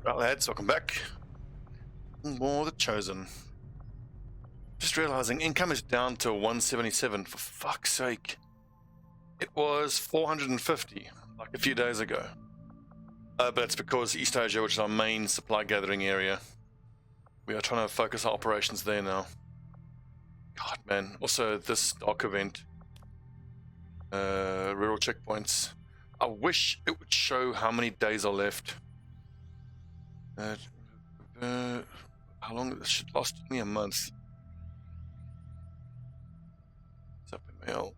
Right, lads, welcome back. More The Chosen. Just realizing income is down to 177. For fuck's sake. It was 450 like a few days ago. But it's because East Asia, which is our main supply gathering area, we are trying to focus our operations there now. God, man. Also, this dark event. Rural checkpoints. I wish it would show how many days are left. How long? This should last me a month. What's up in mail?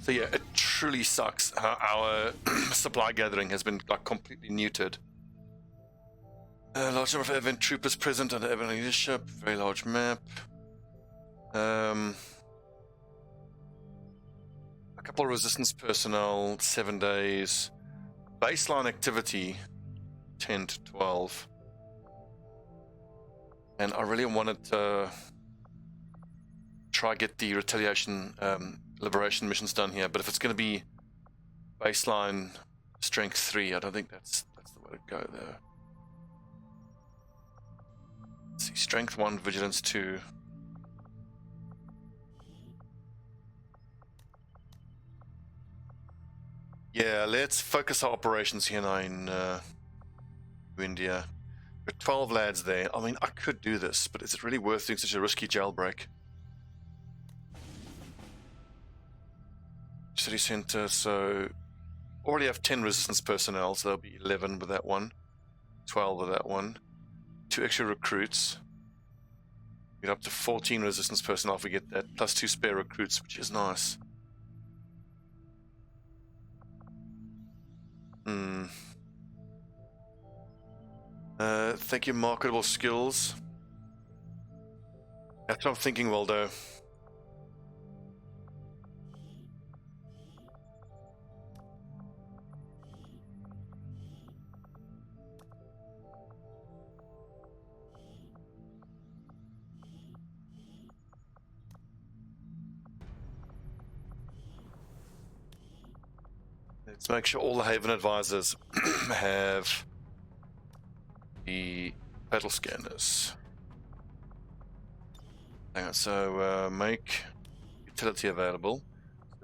So yeah, it truly sucks how our supply gathering has been like completely neutered. Large number of event troopers present under event leadership. Very large map. A couple of resistance personnel, 7 days. Baseline activity, 10 to 12. And I really wanted to try get the retaliation liberation missions done here, but if it's going to be baseline strength 3, I don't think that's the way to go there. Let's see, strength 1, vigilance 2. Yeah, let's focus our operations here now in India. We've got 12 lads there. I mean, I could do this, but is it really worth doing such a risky jailbreak? City center, so already have 10 resistance personnel, so there'll be 11 with that one, 12 with that one, 2 extra recruits. Get up to 14 resistance personnel if we get that, plus 2 spare recruits, which is nice. Thank you, marketable skills. That's what I'm thinking, Waldo. Let's make sure all the Haven advisors have the battle scanners. Hang on, so make utility available.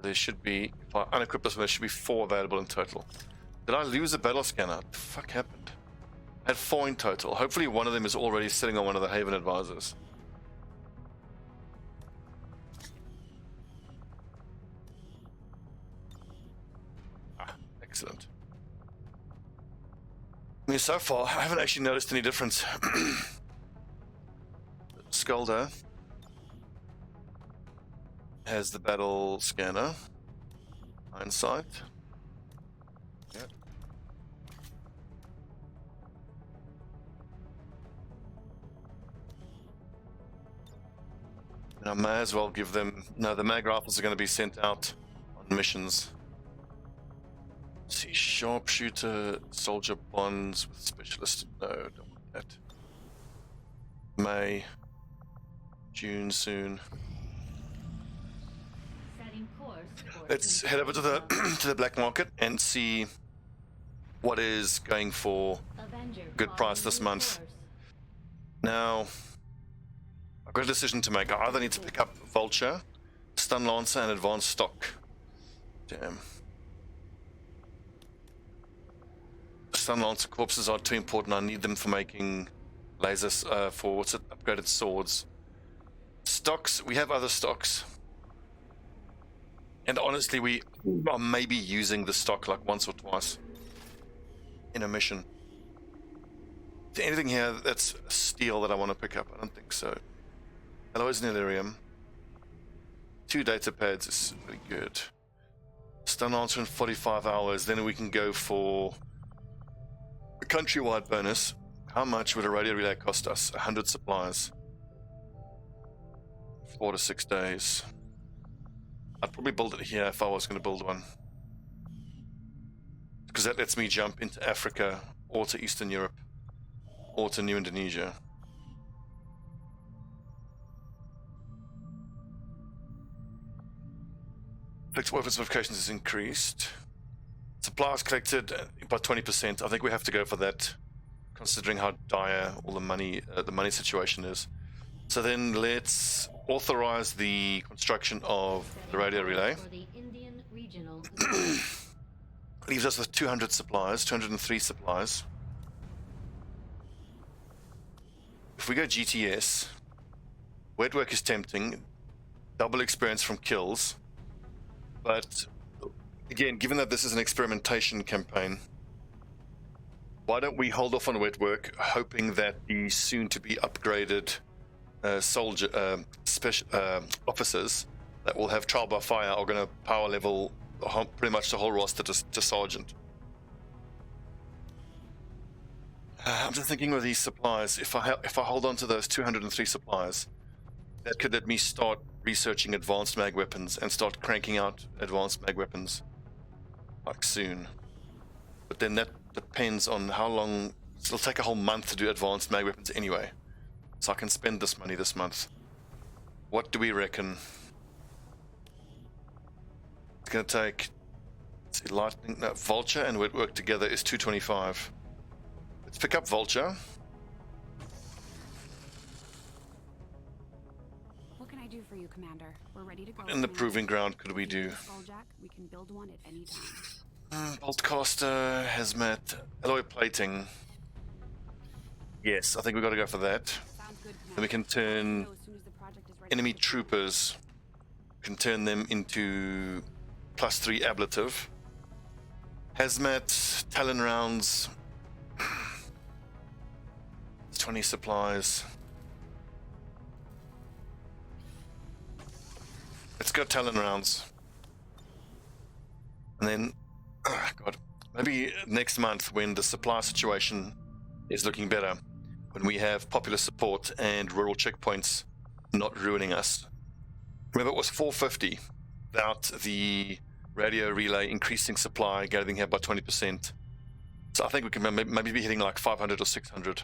There should be, if I unequip this one, there should be 4 available in total. Did I lose a battle scanner? What the fuck happened? I had 4 in total. Hopefully one of them is already sitting on one of the Haven advisors. Excellent. I mean, so far, I haven't actually noticed any difference. Skulder has the battle scanner. Hindsight. Yep. And I may as well give them... No, the mag rifles are going to be sent out on missions. Let's see, Sharpshooter, soldier bonds with specialist. No, don't want that. May, June soon. Let's head over to the to the black market and see what is going for a good price this month. Now, I've got a decision to make. I either need to pick up Vulture, Stun Lancer, and Advanced Stock. Damn. Stun Lancer corpses are too important. I need them for making lasers for what's it? Upgraded swords. Stocks, we have other stocks. And honestly, we are maybe using the stock like once or twice in a mission. Is there anything here that's steel that I want to pick up? I don't think so. Alloys and Illyrium. 2 data pads is pretty good. Stun Lancer in 45 hours. Then we can go for a countrywide bonus. How much would a radio relay cost us? 100 supplies. 4 to 6 days. I'd probably build it here if I was going to build one. Because that lets me jump into Africa, or to Eastern Europe, or to New Indonesia. . Fixed weapons notifications is increased. Supplies collected by 20%. I think we have to go for that, considering how dire all the money situation is. So then let's authorize the construction of the radio relay. Leaves us with 200 supplies, 203 supplies. If we go GTS, wet work is tempting, double experience from kills, but again, given that this is an experimentation campaign, why don't we hold off on wet work, hoping that the soon-to-be upgraded officers that will have trial by fire are going to power level pretty much the whole roster to sergeant. I'm just thinking with these supplies, if I hold on to those 203 supplies, that could let me start researching advanced mag weapons and start cranking out advanced mag weapons like soon. But then that depends on how long. It'll take a whole month to do advanced mag weapons anyway, so I can spend this money this month. What do we reckon? It's gonna take, let's see, lightning, no, vulture and wet work together is 225. Let's pick up vulture. What can I do for you, Commander? We're ready to go. In the proving ground, could we do? We can build one at any time. Boltcaster, hazmat, alloy plating. Yes, I think we've got to go for that. Sounds good, Then we can turn enemy troopers, can turn them into +3 ablative. Hazmat, Talon rounds, 20 supplies. Let's go Talon rounds. And then, oh God, maybe next month when the supply situation is looking better, when we have popular support and rural checkpoints not ruining us. Remember, it was 450 without the radio relay increasing supply, getting here by 20%. So I think we can maybe be hitting like 500 or 600.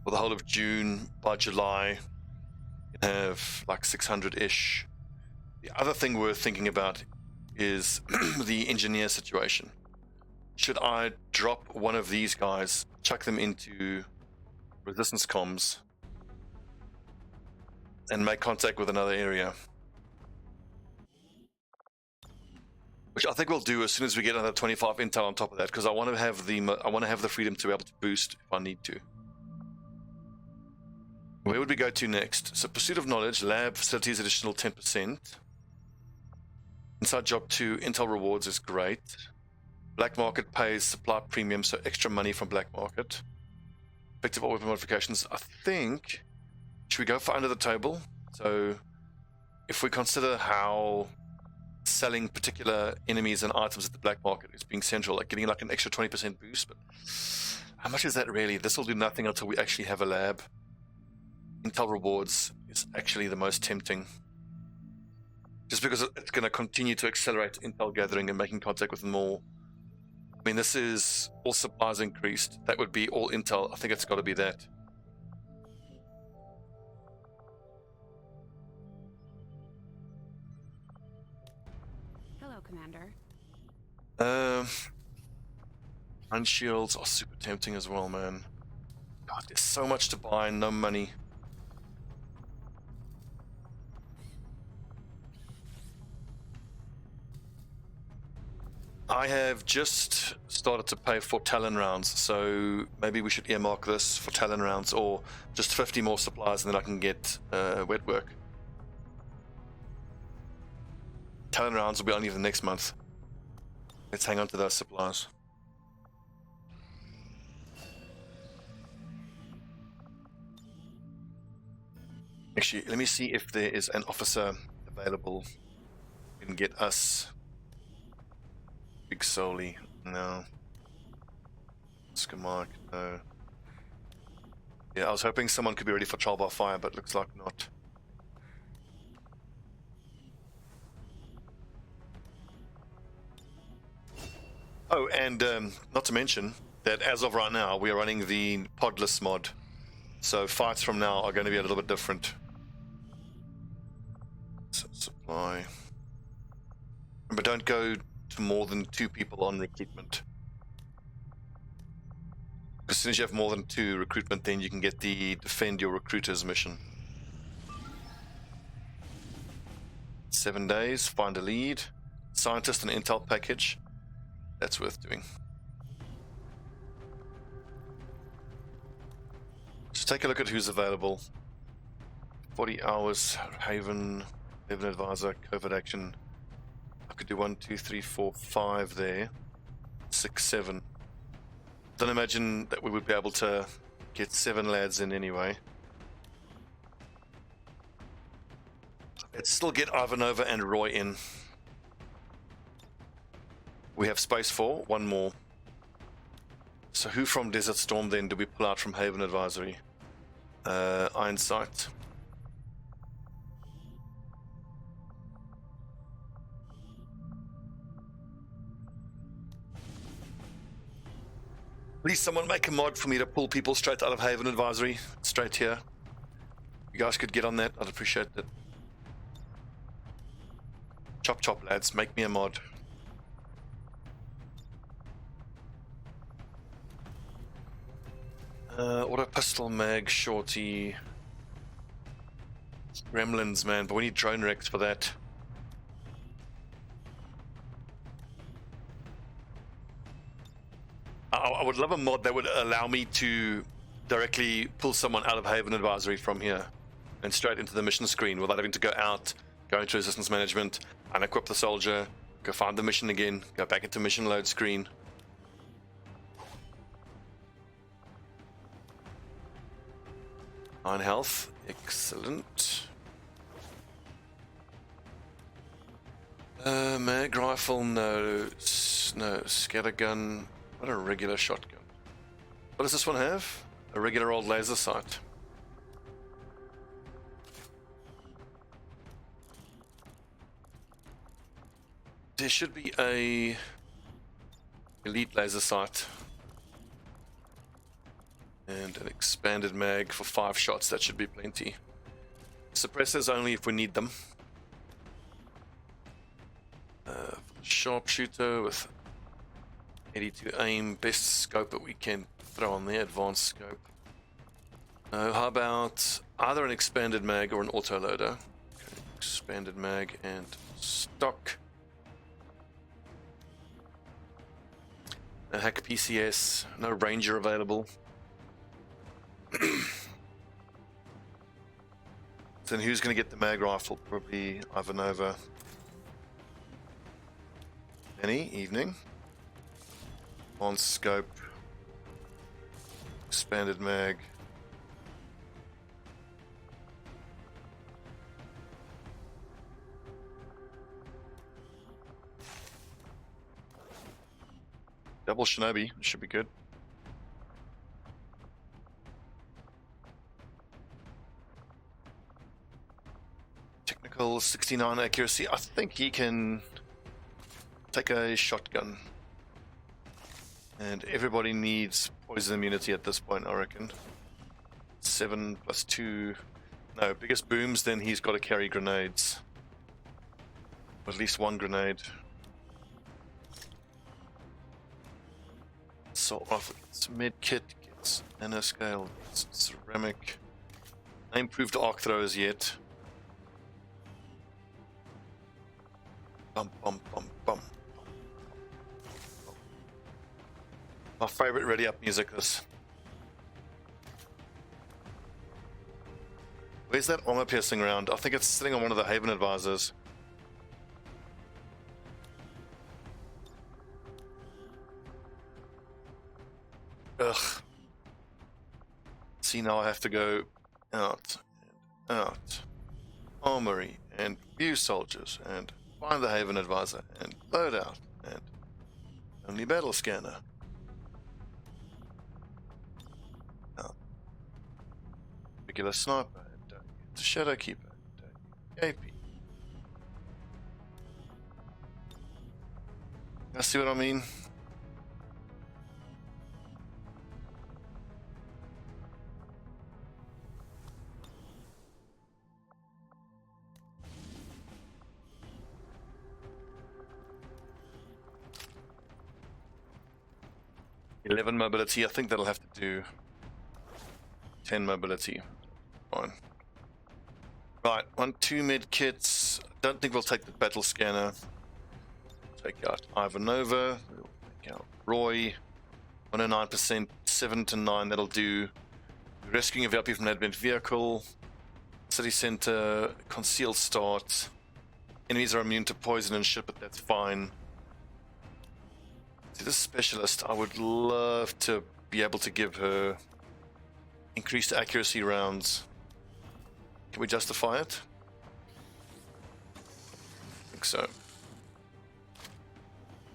For the whole of June, by July, you can have like 600-ish. The other thing worth thinking about is the engineer situation. Should I drop one of these guys, chuck them into resistance comms, and make contact with another area? Which I think we'll do as soon as we get another 25 intel on top of that, because I want to have the freedom to be able to boost if I need to. Where would we go to next? So pursuit of knowledge, lab facilities additional 10%. Inside job 2, intel rewards is great. Black market pays supply premium, so extra money from black market. Effective weapon modifications. I think, should we go for under the table? So if we consider how selling particular enemies and items at the black market is being central, like getting like an extra 20% boost, but how much is that really? This will do nothing until we actually have a lab. Intel rewards is actually the most tempting, just because it's going to continue to accelerate intel gathering and making contact with more. I mean, this is all supplies increased. That would be all intel. I think it's got to be that. Hello, Commander. And shields are super tempting as well, man. God, there's so much to buy and no money. I have just started to pay for Talon rounds, so maybe we should earmark this for Talon rounds, or just 50 more supplies and then I can get wet work. Talon rounds will be only the next month. Let's hang on to those supplies. Actually, let me see if there is an officer available who can get us Big Soli. No. Schematic, no. Yeah, I was hoping someone could be ready for trial by fire, but looks like not. Oh, and not to mention that as of right now, we are running the podless mod. So fights from now are going to be a little bit different. Supply. Remember, don't go to more than 2 people on recruitment. As soon as you have more than 2 recruitment, then you can get the defend your recruiters mission. 7 days, find a lead, scientist and intel package. That's worth doing. Just take a look at who's available. 40 hours, Haven Advisor, COVID action. I could do 1, 2, 3, 4, 5 there. 6, 7. Don't imagine that we would be able to get 7 lads in anyway. Let's still get Ivanova and Roy in. We have space for 1 more. So who from Desert Storm then do we pull out from Haven Advisory? Ironsight. Please someone make a mod for me to pull people straight out of Haven Advisory, straight here. You guys could get on that, I'd appreciate that. Chop chop lads, make me a mod. Auto pistol mag, shorty. Gremlins, man, but we need drone wrecks for that. I would love a mod that would allow me to directly pull someone out of Haven Advisory from here and straight into the mission screen without having to go out, go into resistance management, unequip the soldier, go find the mission again, go back into mission load screen. 9 health, excellent. Mag rifle, no, scattergun. What a regular shotgun. What does this one have? A regular old laser sight. There should be a elite laser sight. And an expanded mag for 5 shots, that should be plenty. Suppressors only if we need them. Sharpshooter with 82 aim, best scope that we can throw on there, advanced scope. How about either an expanded mag or an autoloader? Okay, expanded mag and stock. A hack PCS, no ranger available. Then who's going to get the mag rifle? Probably Ivanova. Any evening. On scope. Expanded mag. Double Shinobi, should be good. Technical 69 accuracy. I think he can take a shotgun. And everybody needs poison immunity at this point, I reckon. 7 plus 2. No, biggest booms, then he's got to carry grenades. At least 1 grenade. Assault rifle gets med kit, gets nanoscale, gets ceramic. No improved arc throwers yet. Bum bum bum bum. My favorite ready up music is. Where's that armor piercing round? I think it's sitting on one of the Haven advisors. Ugh. See, now I have to go out and out. Armory and view soldiers and find the Haven advisor and load out and only battle scanner. Regular sniper, don't get the shadow keeper, don't get AP. You see what I mean? 11 mobility. I think that'll have to do 10 mobility. Fine. Right, 2 med kits. Don't think we'll take the battle scanner. Take out Ivanova. We'll take out Roy. 109%, 7 to 9. That'll do. Rescuing a VIP from an advent vehicle. City center. Concealed start. Enemies are immune to poison and shit, but that's fine. See, this specialist, I would love to be able to give her increased accuracy rounds. Can we justify it? I think so.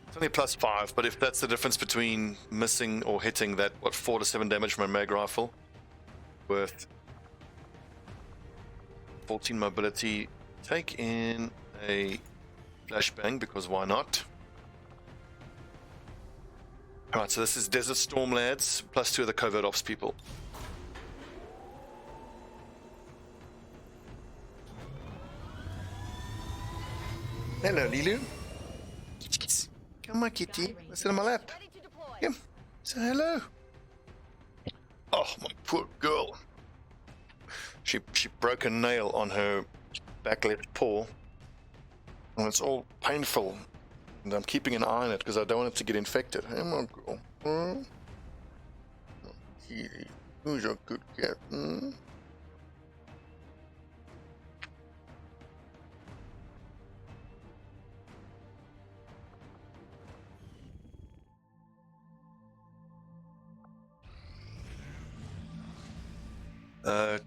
It's only a +5, but if that's the difference between missing or hitting that, 4 to 7 damage from a mag rifle, worth 14 mobility. Take in a flashbang, because why not? Alright, so this is Desert Storm lads, +2 of the covert ops people. Hello, Lilu. Come on, kitty. Sit on my lap. Come. Say hello. Oh, my poor girl. She broke a nail on her back left paw. And it's all painful. And I'm keeping an eye on it because I don't want it to get infected. Hey, my girl. Oh, kitty. Who's your good cat?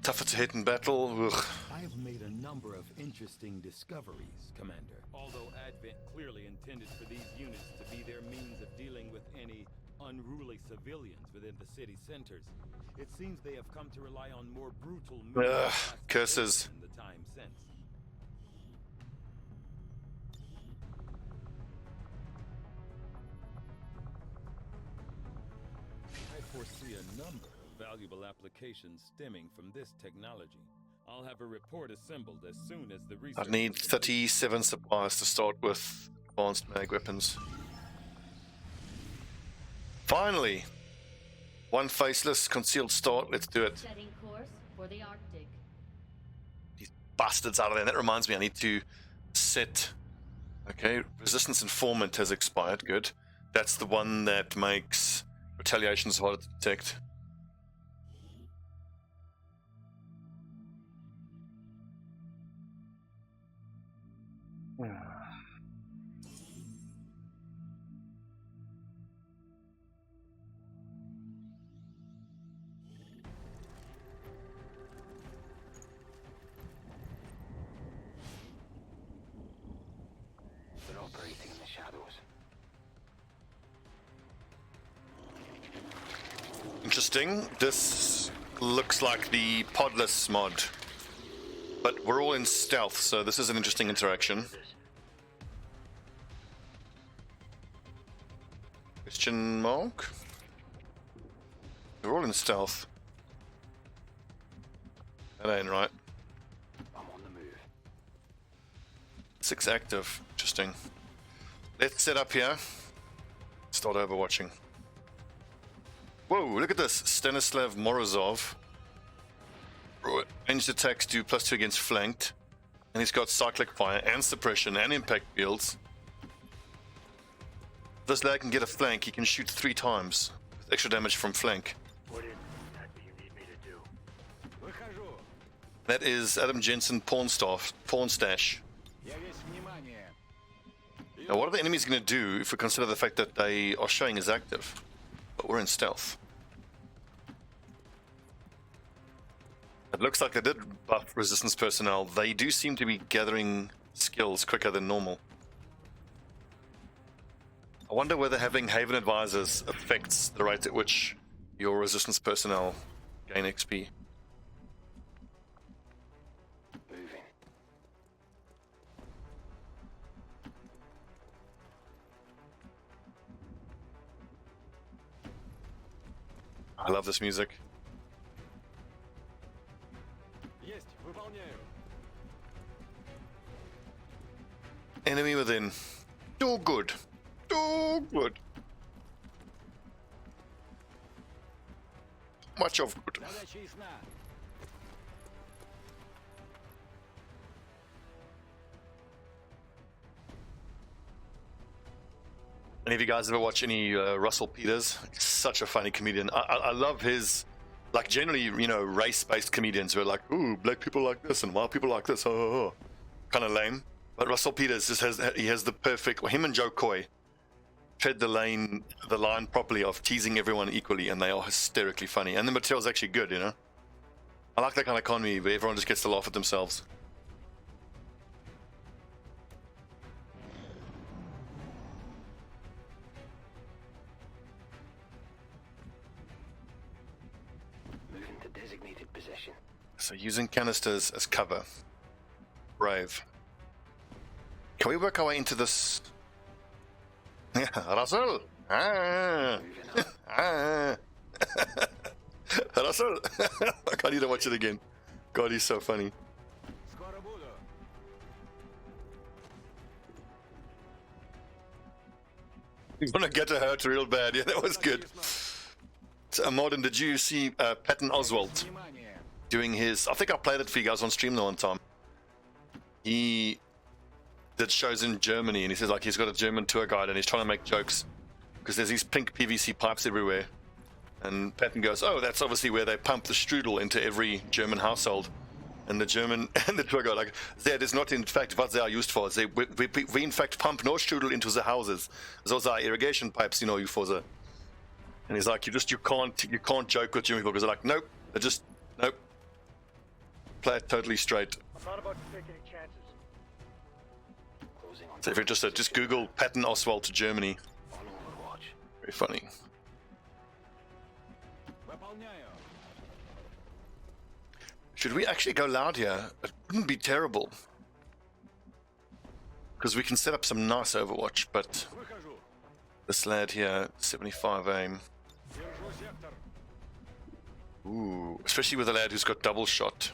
Tougher to hit in battle. Ugh. I have made a number of interesting discoveries, Commander. Although Advent clearly intended for these units to be their means of dealing with any unruly civilians within the city centers, it seems they have come to rely on more brutal curses in the time since. I foresee a number of valuable applications stemming from this technology. I'll have a report assembled as soon as the research... I need 37 supplies to start with advanced mag weapons. Finally! One faceless concealed start, let's do it. Setting course for the Arctic. These bastards out of there. That reminds me, I need to set... Okay, resistance informant has expired, good. That's the one that makes retaliations harder to detect. They're operating in the shadows. Interesting. This looks like the podless mod. But we're all in stealth, so this is an interesting interaction. Question mark? We're all in stealth. That ain't right. I'm on the move. 6 active. Interesting. Let's set up here. Start overwatching. Whoa, look at this. Stanislav Morozov. Ranged attacks do +2 against flanked. And he's got cyclic fire and suppression and impact fields. If this lad can get a flank, he can shoot 3 times with extra damage from flank. What is exactly you need me to do? Выхожу. That is Adam Jensen Pawn Stash. Я весь внимание. Now, what are the enemies going to do if we consider the fact that they are showing as active? But we're in stealth. It looks like they did buff resistance personnel. They do seem to be gathering skills quicker than normal. I wonder whether having Haven Advisors affects the rate at which your resistance personnel gain XP. Moving. I love this music. Есть, выполняю. Enemy within. Too good. Too good. much of good. Any of you guys ever watch any Russell Peters? He's such a funny comedian. I love his, like, generally, you know, race-based comedians who are like, ooh, black people like this and white people like this, kind of lame. But Russell Peters just has the perfect, well, him and Joe Coy tread the line properly of teasing everyone equally, and they are hysterically funny. And the material's actually good, you know. I like that kind of comedy where everyone just gets to laugh at themselves. So using canisters as cover. Brave. Can we work our way into this? Russell! Russell! I can't even watch it again. God, he's so funny. You want to get to hurt real bad. Yeah, that was good. So, Martin, did you see Patton Oswalt doing his... I think I played it for you guys on stream the one time. He did shows in Germany, and he says, like, he's got a German tour guide, and he's trying to make jokes because there's these pink PVC pipes everywhere. And Patton goes, oh, that's obviously where they pump the strudel into every German household. And the German and the tour guide, like, that is not in fact what they are used for. We in fact pump no strudel into the houses. Those are irrigation pipes, you know, you for the... And he's like, you can't joke with German people because they're like, nope, they're just, nope. Play it totally straight. I'm not about to take any chances. So if you're interested, just Google Patton Oswalt to Germany. Very funny. Should we actually go loud here? It wouldn't be terrible. Because we can set up some nice Overwatch, but this lad here, 75 aim. Ooh, especially with a lad who's got double shot.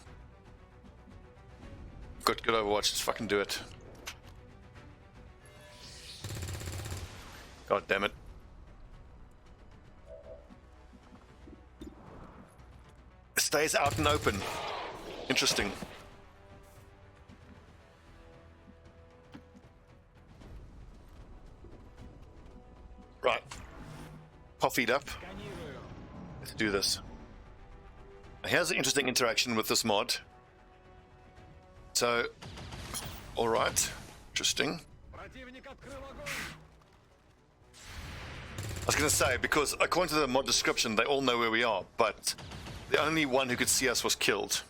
Got good Overwatch, let's fucking do it. God damn it. Stays out and open. Interesting. Right. Pop feet up. Let's do this. Here's an interesting interaction with this mod. So, alright. Interesting. I was going to say, because according to the mod description, they all know where we are, but the only one who could see us was killed.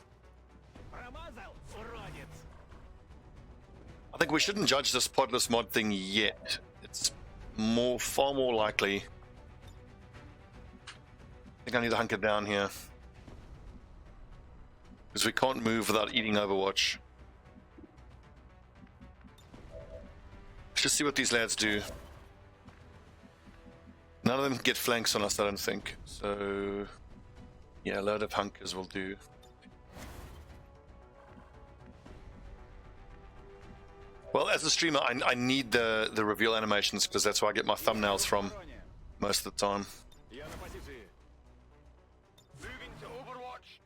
I think we shouldn't judge this podless mod thing yet. It's far more likely. I think I need to hunker down here. Because we can't move without eating Overwatch. Let's just see what these lads do. None of them can get flanks on us, I don't think. So, yeah, a load of hunkers will do. Well, as a streamer, I need the reveal animations because that's where I get my thumbnails from most of the time. Moving to Overwatch.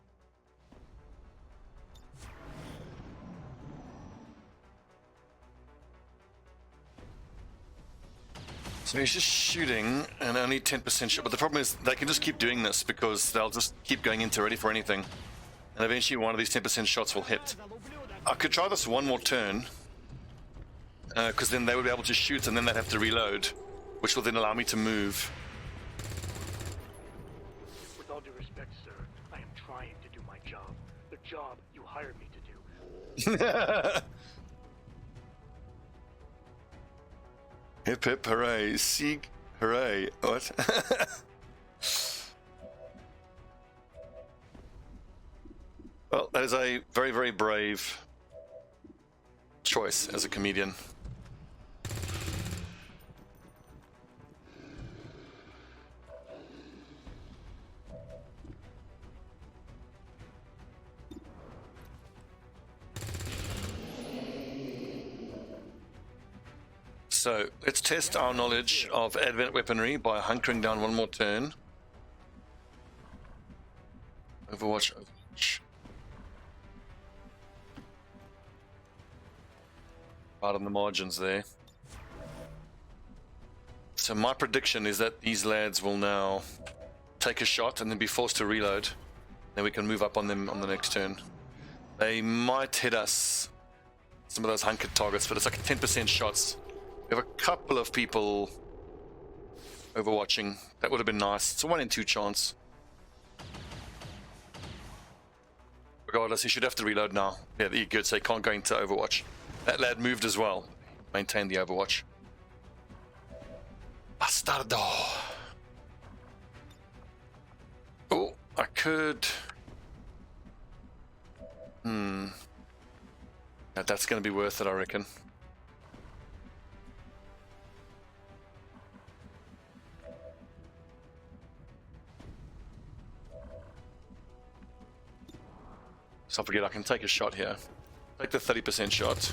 So he's just shooting and only 10% shot, but the problem is they can just keep doing this because they'll just keep going into ready for anything. And eventually one of these 10% shots will hit. I could try this one more turn. Because then they would be able to shoot and then they'd have to reload, which will then allow me to move. With all due respect, sir, I am trying to do my job. The job you hired me to do. Hip hip hooray, Sieg hooray. What? Well, that is a very, very brave choice as a comedian. So let's test our knowledge of advanced weaponry by hunkering down one more turn. Overwatch. Out on the margins there. So my prediction is that these lads will now take a shot and then be forced to reload. Then we can move up on them on the next turn. They might hit us, some of those hunkered targets, but it's like 10% shots. We have a couple of people overwatching. That would have been nice. It's a 1 in 2 chance. Regardless, he should have to reload now. Yeah, you're good, so he can't go into Overwatch. That lad moved as well. Maintain the Overwatch. Bastardo. Oh, I could... Yeah, that's going to be worth it, I reckon. So I forget I can take a shot here. Take the 30% shot.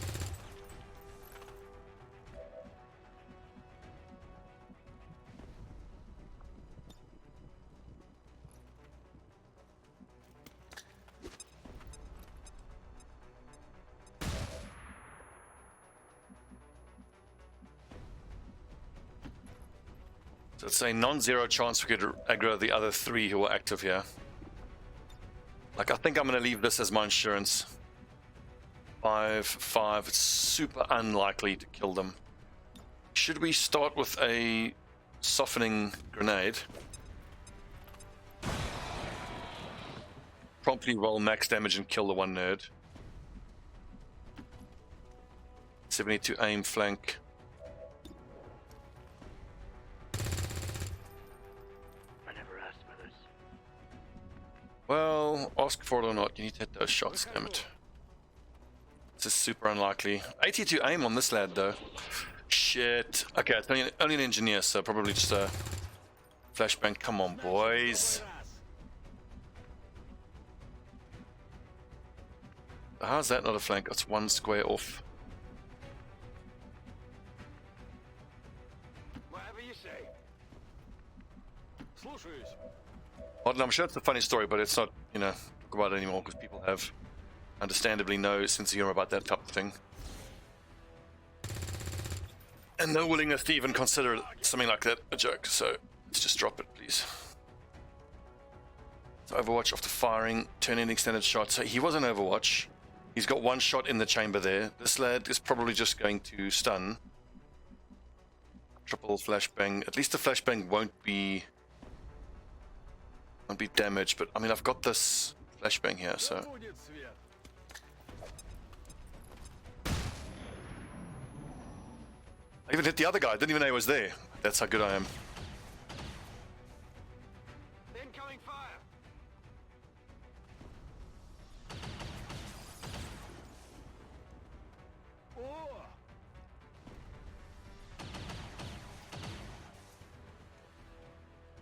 So it's a non-zero chance we could aggro the other 3 who are active here. Like, I think I'm going to leave this as my insurance. 5-5. It's super unlikely to kill them. Should we start with a softening grenade? Promptly roll max damage and kill the 1 nerd. 72 aim flank. Well, ask for it or not, you need to hit those shots, damn it. This is super unlikely. 82 aim on this lad, though. Shit. Okay, it's only an engineer, so probably just a flashbang. Come on, boys. How's that not a flank? That's 1 square off. Whatever you say. Слушаюсь. Well, I'm sure it's a funny story, but it's not, you know, talk about it anymore because people have understandably no sense of humor about that type of thing. And no willingness to even consider something like that a joke, so let's just drop it, please. So Overwatch after firing, turn in extended shot. So he was an Overwatch. He's got 1 shot in the chamber there. This lad is probably just going to stun. Triple flashbang. At least the flashbang won't be damaged, but I mean, I've got this flashbang here, so. I even hit the other guy. I didn't even know he was there. That's how good I am. Incoming fire. Oh.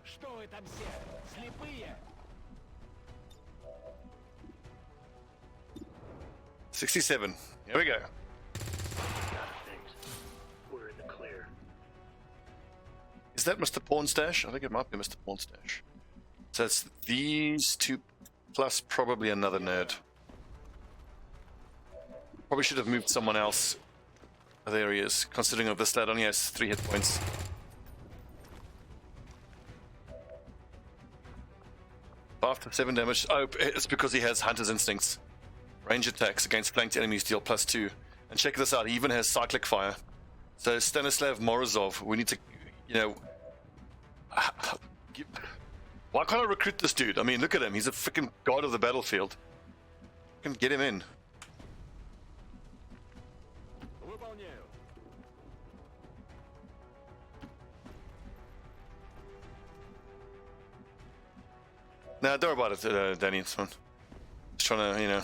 Что вы там все? Слепые? 67. Here we go. We're in the clear. Is that Mr. Pornstash? I think it might be Mr. Pornstash. So it's these 2 plus probably another nerd. Probably should have moved someone else. Oh, there he is. Considering of this lad only has 3 hit points. After 7 damage. Oh, it's because he has Hunter's Instincts. Range attacks against flanked enemies deal +2. And check this out, he even has cyclic fire. So Stanislav Morozov, we need to, you know... Why can't I recruit this dude? I mean, look at him, he's a freaking god of the battlefield. Can get him in. Nah, don't worry about it, Danny, it's fine. Just trying to, you know,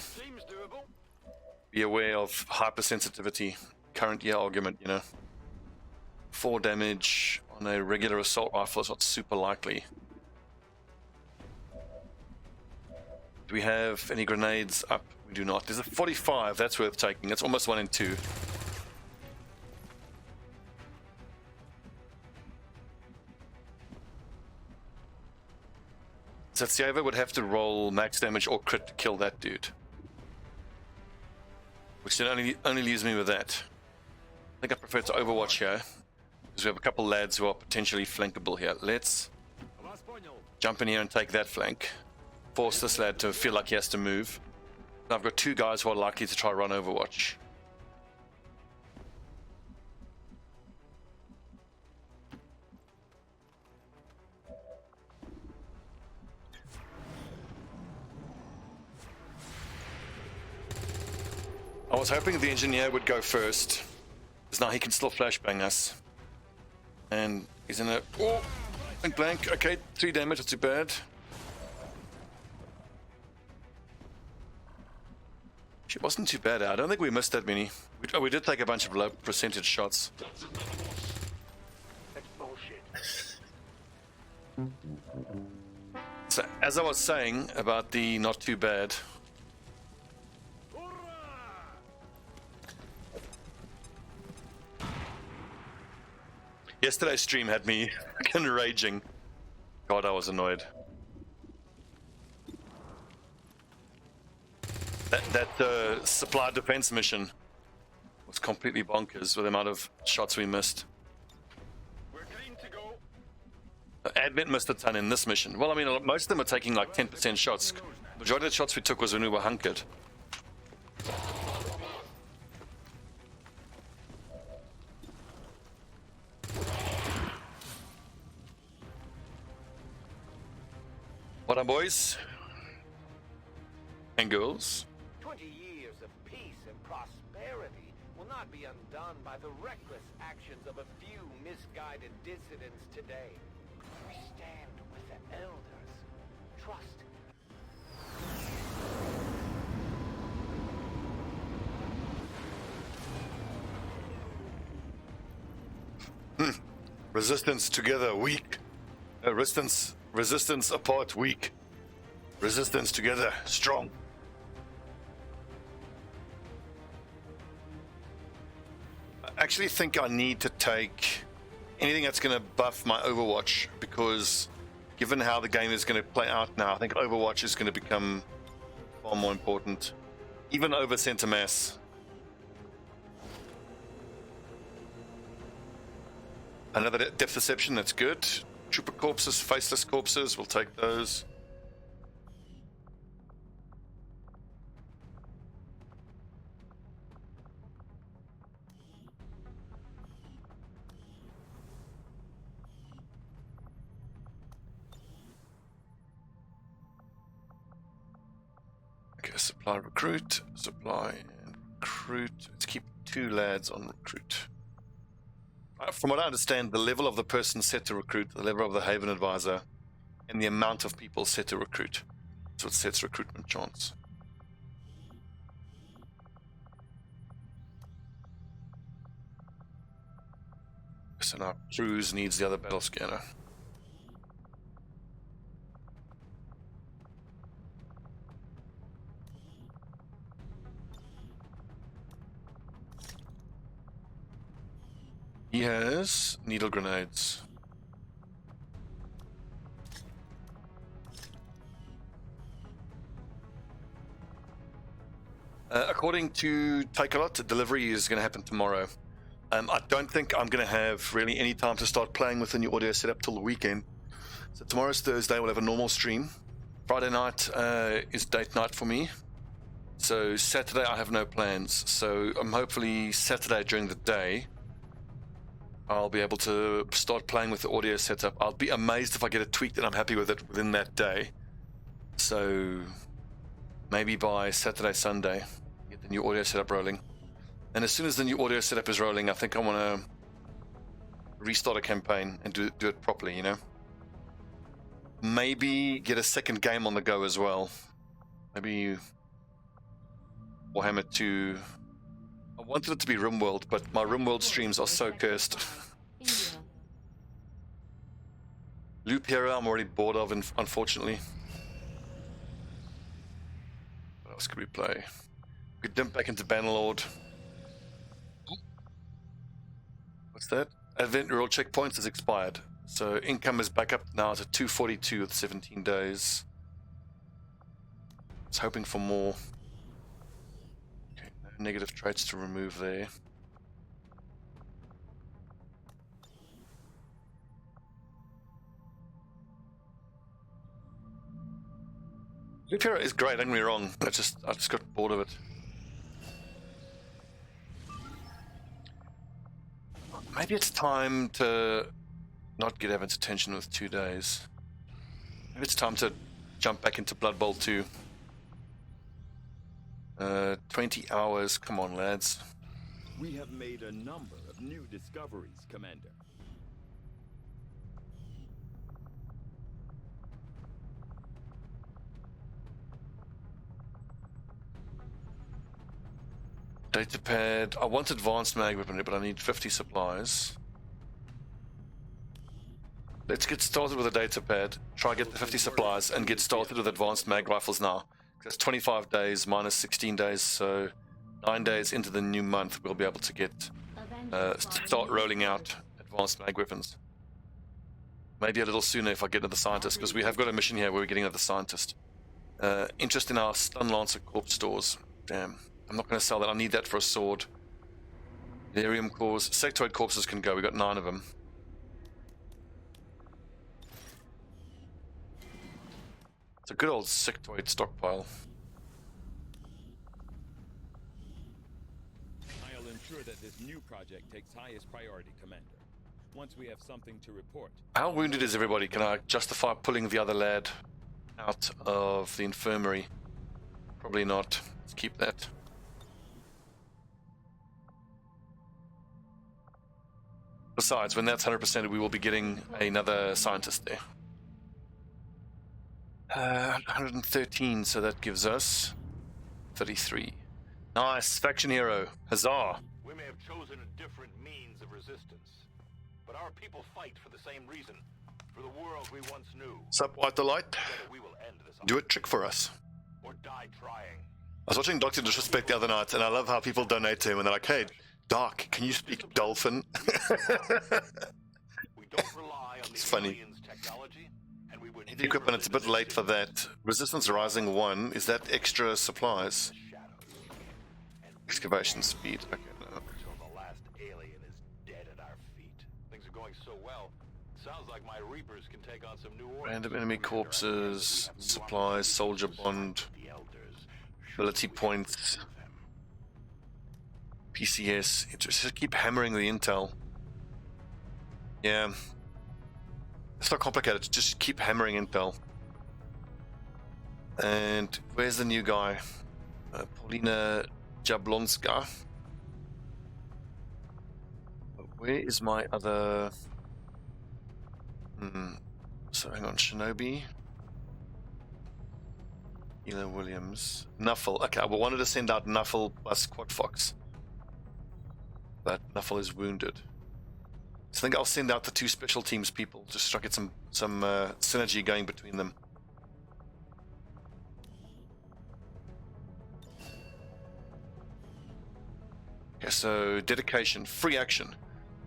be aware of hypersensitivity. Current year argument, you know. 4 damage on a regular assault rifle is not super likely. Do we have any grenades up? We do not. There's a 45, that's worth taking. That's almost 1 in 2. Zatsieva would have to roll max damage or crit to kill that dude. Which then only leaves me with that. I think I prefer to Overwatch here. Because we have a couple lads who are potentially flankable here. Let's jump in here and take that flank. Force this lad to feel like he has to move. Now I've got two guys who are likely to try run Overwatch. I was hoping the engineer would go first, because now he can still flashbang us. And he's in a... Oh! Blank blank. Okay, 3 damage, not too bad. She wasn't too bad. I don't think we missed that many. We did take a bunch of low percentage shots. That's bullshit. So, as I was saying about the not too bad... Yesterday's stream had me fucking raging. God, I was annoyed. That supply defense mission was completely bonkers with the amount of shots we missed. We're green to go. Advent missed a ton in this mission. Well, I mean, most of them are taking like 10% shots. Majority of the shots we took was when we were hunkered. What up, boys and girls? 20 years of peace and prosperity will not be undone by the reckless actions of a few misguided dissidents today. We stand with the elders. Trust. Resistance together, weak. Resistance apart, weak. Resistance together, strong. I actually think I need to take anything that's going to buff my Overwatch, because given how the game is going to play out now, I think Overwatch is going to become far more important, even over Center Mass. Another depth perception, that's good. Trooper corpses, faceless corpses, we'll take those. Okay, supply recruit, supply and recruit. Let's keep 2 lads on recruit. From what I understand, the level of the person set to recruit, the level of the Haven Advisor, and the amount of people set to recruit. That's what sets recruitment chance. So now Cruise needs the other battle scanner. He has needle grenades. According to Takealot, delivery is going to happen tomorrow. I don't think I'm going to have really any time to start playing with the new audio setup till the weekend. So tomorrow's Thursday, we'll have a normal stream. Friday night is date night for me. So Saturday I have no plans. So hopefully Saturday during the day I'll be able to start playing with the audio setup. I'll be amazed if I get a tweak that I'm happy with it within that day. So maybe by Saturday, Sunday, get the new audio setup rolling. And as soon as the new audio setup is rolling, I think I want to restart a campaign and do it properly, you know? Maybe get a second game on the go as well. Maybe Warhammer 2... I wanted it to be RimWorld, but my RimWorld streams are so cursed. Loop Hero I'm already bored of, unfortunately. What else could we play? We could dimp back into Bannerlord. What's that? Advent Rural Checkpoints has expired. So income is back up now to 242 with 17 days. I was hoping for more. Okay, no negative traits to remove there. Live Hero is great, don't get me wrong. I just got bored of it. Maybe it's time to not get Evan's attention with 2 days. Maybe it's time to jump back into Blood Bowl 2. 20 hours, come on lads. We have made a number of new discoveries, Commander. Datapad. I want advanced mag weaponry, but I need 50 supplies. Let's get started with a datapad. Try get the 50 supplies and get started with advanced mag rifles now. That's 25 days minus 16 days, so 9 days into the new month we'll be able to get start rolling out advanced mag weapons. Maybe a little sooner if I get another scientist, because we have got a mission here where we're getting another scientist. Interest in our Stun Lancer corpse stores. Damn. I'm not going to sell that. I need that for a sword. Delirium cores. Sectoid corpses can go. We got 9 of them. It's a good old sectoid stockpile. I'll ensure that this new project takes highest priority, Commander. Once we have something to report. How wounded is everybody? Can I justify pulling the other lad out of the infirmary? Probably not. Let's keep that. Besides, when that's 100%, we will be getting another scientist there. 113, so that gives us 33. Nice, faction hero. Huzzah. We may have chosen a different means of resistance, but our people fight for the same reason, for the world we once knew. Sup, White Delight? Together we will end this Do a trick for us. or die trying. I was watching Dr. Disrespect the other night, and I love how people donate to him, and they're like, hey, Doc, can you speak Dolphin? We don't rely on the It's funny. aliens' technology, and we would Heavy equipment, it's a bit late for that. Resistance Rising 1, is that extra supplies? Excavation speed, okay, no. Until the last alien is dead at our feet. Things are going so well. Sounds like my Reapers can take on some new orders. Random enemy corpses, supplies, soldier bond, The elders ability points, PCS. Just keep hammering the intel. Yeah. It's not complicated, just keep hammering intel. And where's the new guy? Paulina Jablonska. Where is my other... So hang on, Shinobi. Ela Williams. Nuffle. Okay, I wanted to send out Nuffle plus Quad Fox. But Nuffle is wounded. So I think I'll send out the 2 special teams people, just to try to get some synergy going between them. Okay, so dedication, free action.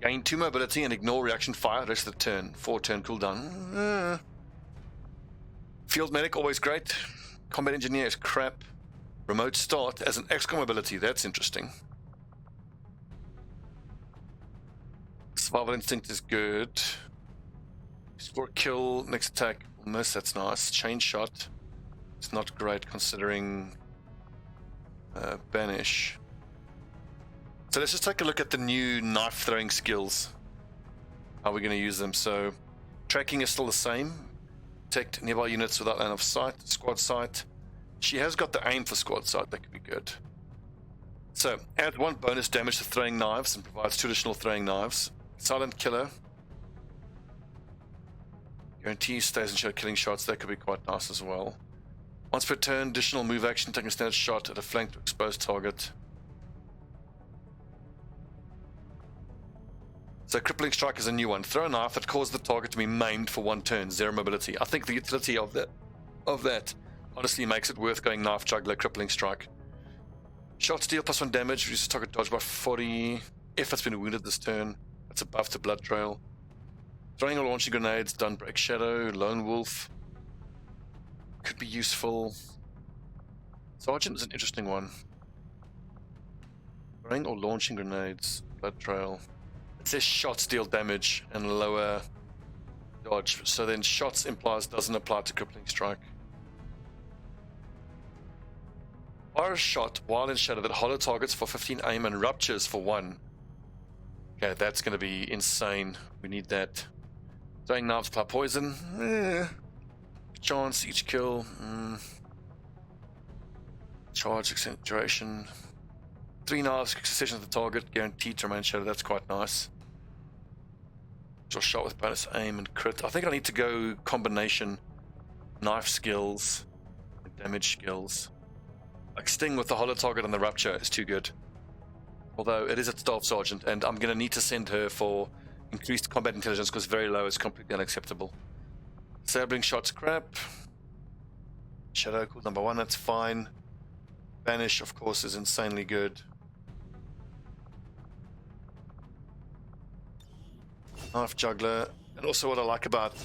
Gain 2 mobility and ignore reaction fire rest of the turn. 4 turn cooldown. Field medic, always great. Combat engineer is crap. Remote start as an XCOM ability, that's interesting. Survival instinct is good. Score kill, next attack, miss, that's nice. Chain shot, it's not great considering banish. So let's just take a look at the new knife throwing skills. How we're going to use them. So tracking is still the same. Detect nearby units without line of sight, squad sight. She has got the aim for squad sight, that could be good. So add 1 bonus damage to throwing knives and provides 2 additional throwing knives. Silent killer. Guarantee stays and show killing shots, that could be quite nice as well. Once per turn, additional move action, taking a standard shot at a flanked or exposed target. So crippling strike is a new one. Throw a knife that causes the target to be maimed for 1 turn, 0 mobility. I think the utility of that honestly makes it worth going knife juggler, crippling strike. Shot steal plus 1 damage, reduces target dodge by 40. If it's been wounded this turn, that's a buff to blood trail. Throwing or launching grenades, don't break shadow, lone wolf. Could be useful. Sergeant is an interesting one. Throwing or launching grenades, blood trail. It says shots deal damage and lower dodge, so then shots implies doesn't apply to crippling strike. Fire a shot while in shadow that hollow targets for 15 aim and ruptures for 1. Okay, that's going to be insane. We need that. Throwing knives apply poison. Chance each kill. Charge accentuation. 3 knives succession of the target, guaranteed to remain shadow. That's quite nice. Draw shot with bonus aim and crit. I think I need to go combination knife skills and damage skills. Like sting with the hollow target and the rupture is too good. Although it is a staff sergeant, and I'm going to need to send her for increased combat intelligence because very low is completely unacceptable. Sabling shots crap. Shadow cool number 1, that's fine. Banish, of course, is insanely good. Knife juggler, and also what I like about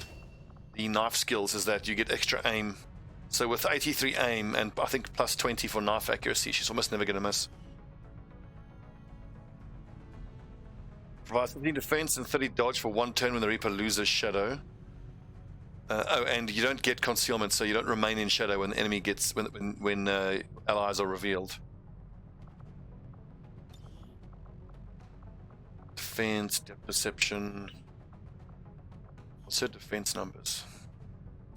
the knife skills is that you get extra aim. So with 83 aim and I think plus 20 for knife accuracy, she's almost never going to miss. Provides 15 defense and 30 dodge for 1 turn when the Reaper loses shadow. Oh, and you don't get concealment, so you don't remain in shadow when the enemy gets when allies are revealed. Defense, depth perception. What's her defense numbers?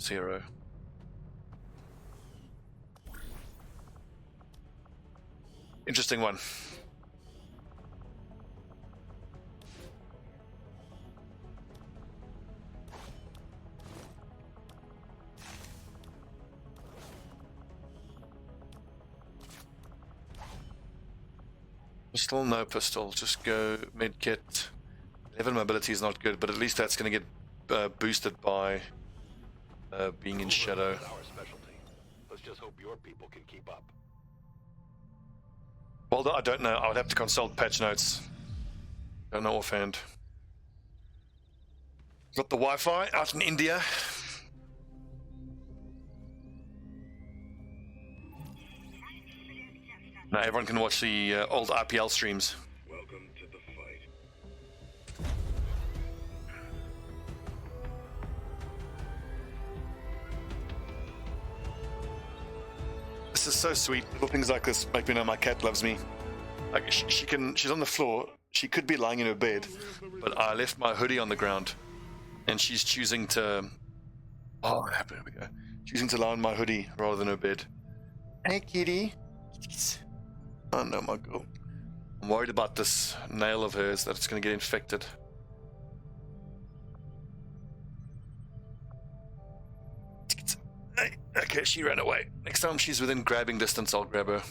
0. Interesting one. Pistol, no pistol. Just go medkit. 11 mobility is not good, but at least that's going to get boosted by being in shadow. Our specialty. Let's just hope your people can keep up. Well, I don't know. I would have to consult patch notes. Don't know offhand. Got the Wi-Fi out in India. Now everyone can watch the old IPL streams. Welcome to the fight. This is so sweet. Little things like this make me know my cat loves me. Like she's on the floor. She could be lying in her bed, but I left my hoodie on the ground, and she's choosing to. Oh, there we go. Choosing to lie on my hoodie rather than her bed. Hey, kitty. Oh no, my girl. I'm worried about this nail of hers that it's going to get infected. Okay, she ran away. Next time she's within grabbing distance, I'll grab her.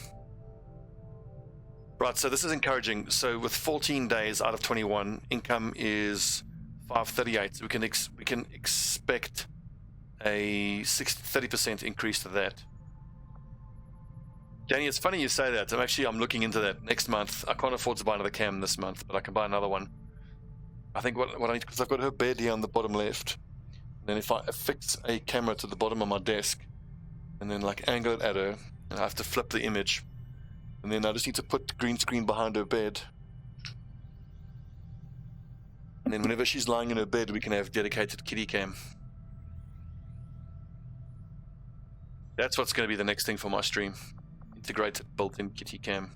Right, so this is encouraging. So with 14 days out of 21, income is 538. So we can expect a 30% increase to that. Danny, it's funny you say that. I'm looking into that next month. I can't afford to buy another cam this month, but I can buy another one. I think what I need, because I've got her bed here on the bottom left. And then if I affix a camera to the bottom of my desk, and then like angle it at her, and I have to flip the image, and then I just need to put the green screen behind her bed. And then whenever she's lying in her bed, we can have dedicated kitty cam. That's what's going to be the next thing for my stream. Integrated built-in kitty cam.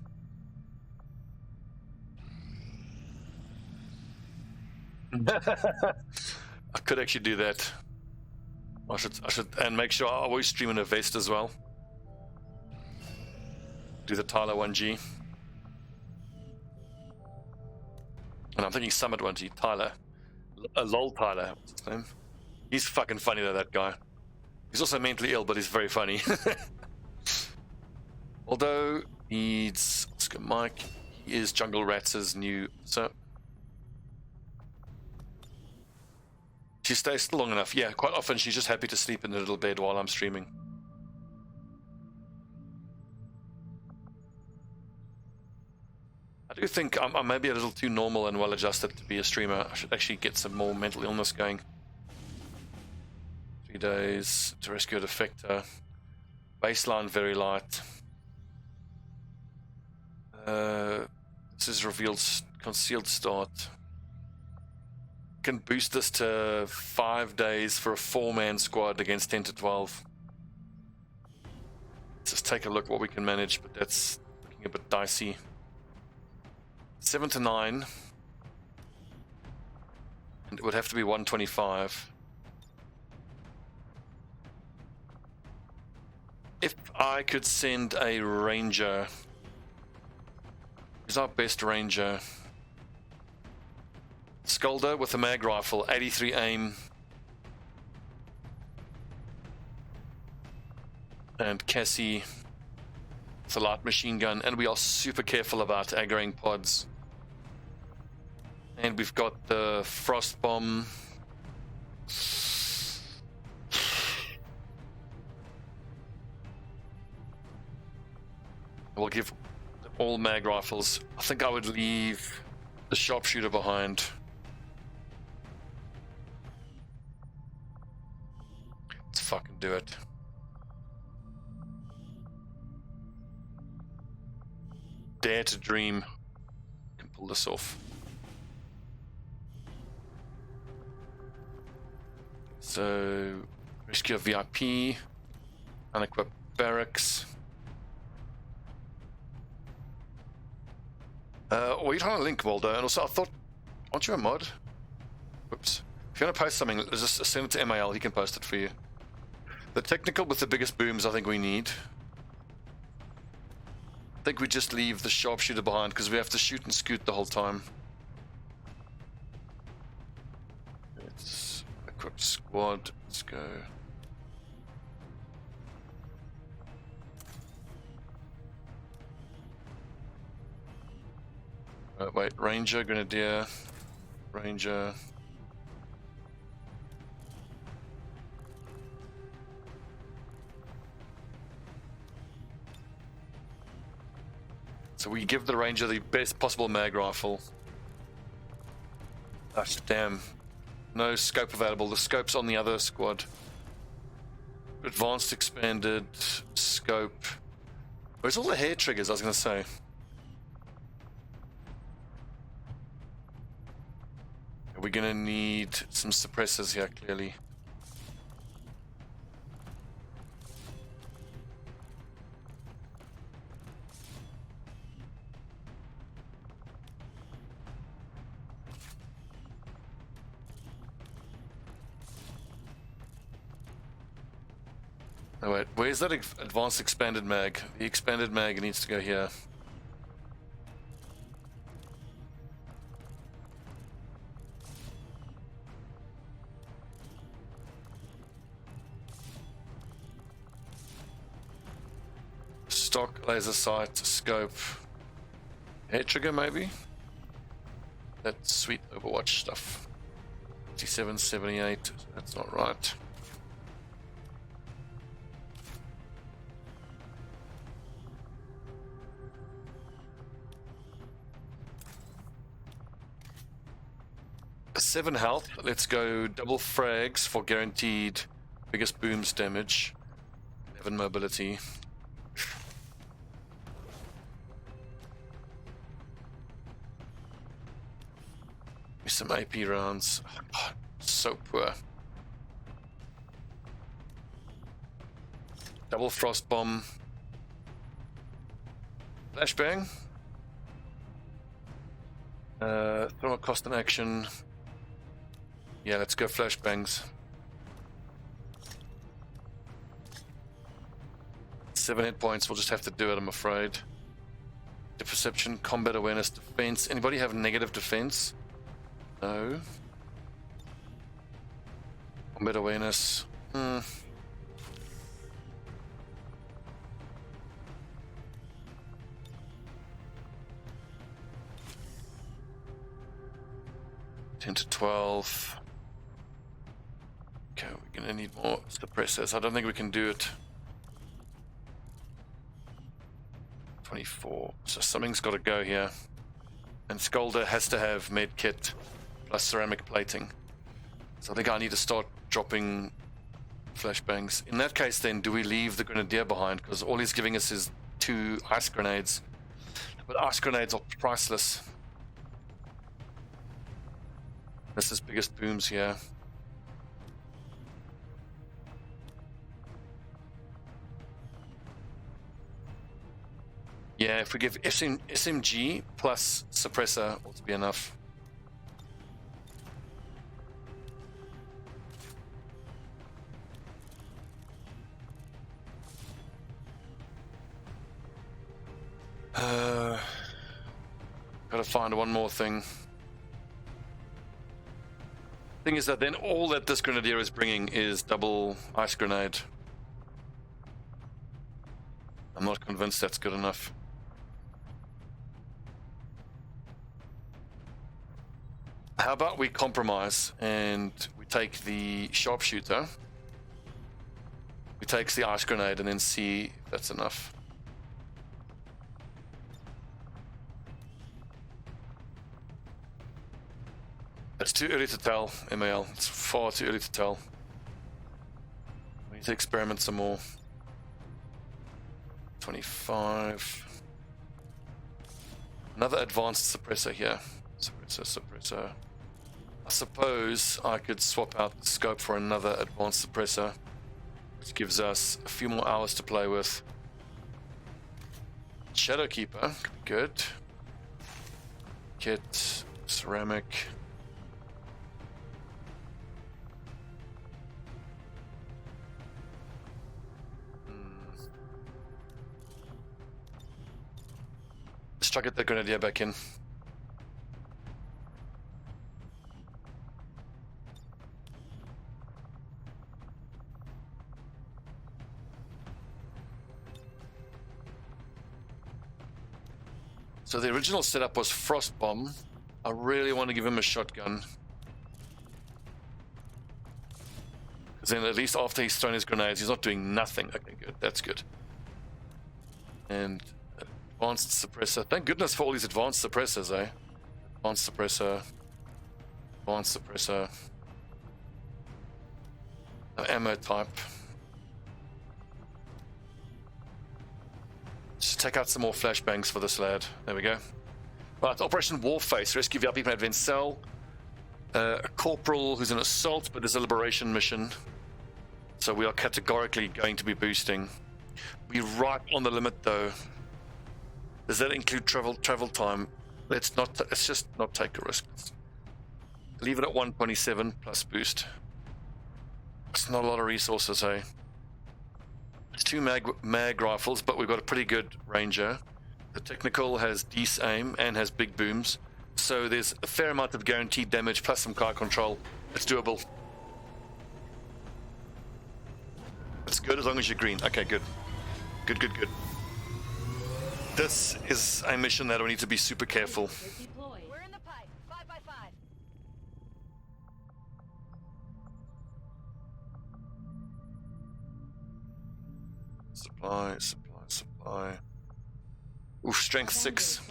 I could actually do that. I should, and make sure I always stream in a vest as well. Do the Tyler 1G. And I'm thinking Summit 1G. Tyler. LOL Tyler. What's his name? He's fucking funny though, that guy. He's also mentally ill, but he's very funny. Although, needs Oscar Mike. He is Jungle Rats' new... So... She stays still long enough. Yeah, quite often she's just happy to sleep in the little bed while I'm streaming. I do think I'm maybe a little too normal and well adjusted to be a streamer. I should actually get some more mental illness going. 3 days to rescue a defector. Baseline very light. This is revealed concealed start. Can boost this to 5 days for a 4-man squad against 10 to 12. Let's just take a look what we can manage, but that's looking a bit dicey. 7 to 9. And it would have to be 125. If I could send a ranger, who's our best ranger? Skulder with a mag rifle, 83 aim. And Cassie with a light machine gun. And we are super careful about aggroing pods. And we've got the frost bomb. We'll give all mag rifles. I think I would leave the sharpshooter behind. Let's fucking do it. Dare to dream. Can pull this off. So, rescue a VIP, unequip barracks. Well, you're trying to link, Waldo, and also I thought, aren't you a mod? Whoops. If you want to post something, just send it to MAL, he can post it for you. The technical with the biggest booms I think we need. I think we just leave the sharpshooter behind because we have to shoot and scoot the whole time. Let's equip squad, let's go. Wait, Ranger, Grenadier, Ranger. So we give the Ranger the best possible mag rifle. Gosh, damn. No scope available. The scope's on the other squad. Advanced expanded scope. Where's all the hair triggers, I was going to say? We're gonna need some suppressors here, clearly. Oh wait, where's that advanced expanded mag? The expanded mag needs to go here. Stock, laser sight, scope, hair trigger maybe? That's sweet Overwatch stuff. 57, 78, that's not right. A 7 health, let's go double frags for guaranteed biggest booms damage. 11 mobility. Some AP rounds. Oh, so poor. Double frost bomb. Flashbang. Thermal cost in action. Yeah, let's go flashbangs. 7 hit points. We'll just have to do it, I'm afraid. Perception, combat awareness, defense. Anybody have negative defense? No. Combat awareness. 10 to 12. Okay, we're gonna need more suppressors. I don't think we can do it. 24. So something's got to go here. And Skolder has to have med kit plus ceramic plating. So I think I need to start dropping flashbangs. In that case, then, do we leave the Grenadier behind? Because all he's giving us is 2 ice grenades. But ice grenades are priceless. That's his biggest booms here. Yeah, if we give SMG plus suppressor, ought to be enough. Gotta find one more thing. Thing is that then all that this Grenadier is bringing is double ice grenade. I'm not convinced that's good enough. How about we compromise and we take the Sharpshooter, we take the ice grenade, and then see if that's enough. It's too early to tell, MAL. It's far too early to tell. We need to experiment some more. 25. Another advanced suppressor here. Suppressor. I suppose I could swap out the scope for another advanced suppressor, which gives us a few more hours to play with. Shadowkeeper could be good. Kit, ceramic. Let's try to get the Grenadier back in. So the original setup was Frost Bomb. I really want to give him a shotgun. Because then at least after he's thrown his grenades, he's not doing nothing. Okay, good. That's good. And advanced suppressor. Thank goodness for all these advanced suppressors, eh? Advanced suppressor. Advanced suppressor. Ammo type. Just take out some more flashbangs for this lad. There we go. Right, Operation Warface. Rescue VIP from Advent Cell. A corporal who's an assault, but there's a liberation mission. So we are categorically going to be boosting. We're right on the limit, though. Does that include travel time? Let's just not take a risk. Leave it at 127 plus boost. It's not a lot of resources, eh? It's 2 mag rifles, but we've got a pretty good ranger. The technical has decent aim and has big booms, so there's a fair amount of guaranteed damage plus some car control. It's doable. It's good as long as you're green. Okay, good. Good. This is a mission that we need to be super careful. We're in the pipe. 5x5. Supply. Ooh, strength 6.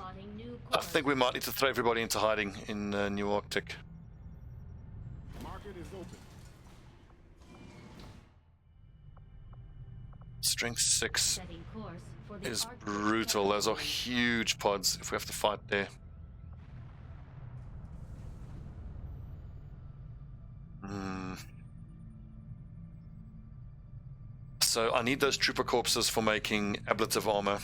I think we might need to throw everybody into hiding in New Arctic. Market is open. Strength 6 is brutal. Those are huge pods if we have to fight there. So I need those trooper corpses for making ablative armor.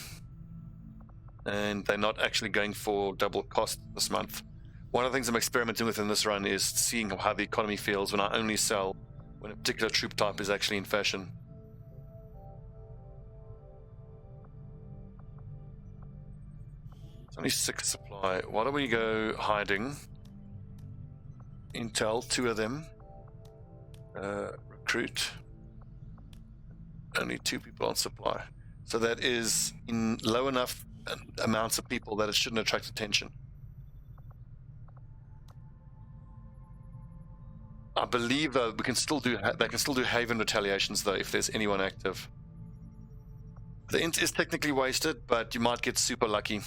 And they're not actually going for double cost this month. One of the things I'm experimenting with in this run is seeing how the economy feels when I only sell when a particular troop type is actually in fashion. It's only 6 supply. Why don't we go hiding? Intel, 2 of them. Recruit. Only 2 people on supply. So that is in low enough amounts of people that it shouldn't attract attention. I believe though they can still do Haven retaliations though if there's anyone active. The int is technically wasted, but you might get super lucky,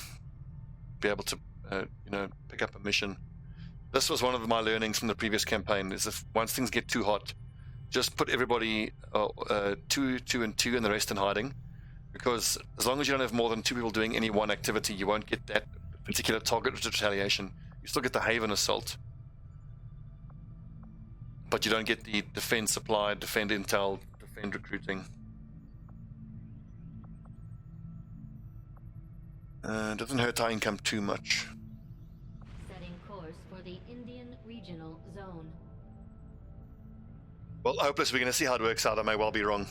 be able to pick up a mission. This was one of my learnings from the previous campaign, is if once things get too hot, just put everybody 2, 2, and 2 and the rest in hiding. Because as long as you don't have more than 2 people doing any one activity, you won't get that particular target retaliation. You still get the Haven Assault, but you don't get the defend supply, defend intel, defend recruiting. Doesn't hurt our income too much. Setting course for the Indian Regional Zone. Well, hopeless. We're going to see how it works out. I may well be wrong.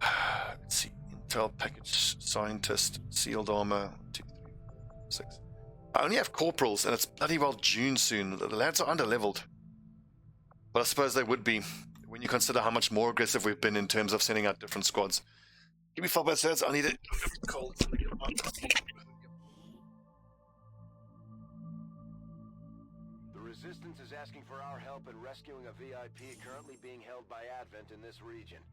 Let's see. Intel package, scientist, sealed armor. 2, 3, 6. I only have corporals, and it's bloody well June soon. The lads are under-leveled. But I suppose they would be when you consider how much more aggressive we've been in terms of sending out different squads. Give me 5 by lads. I need it. Cold. The Resistance is asking for our help in rescuing a VIP currently being held by Advent in this region.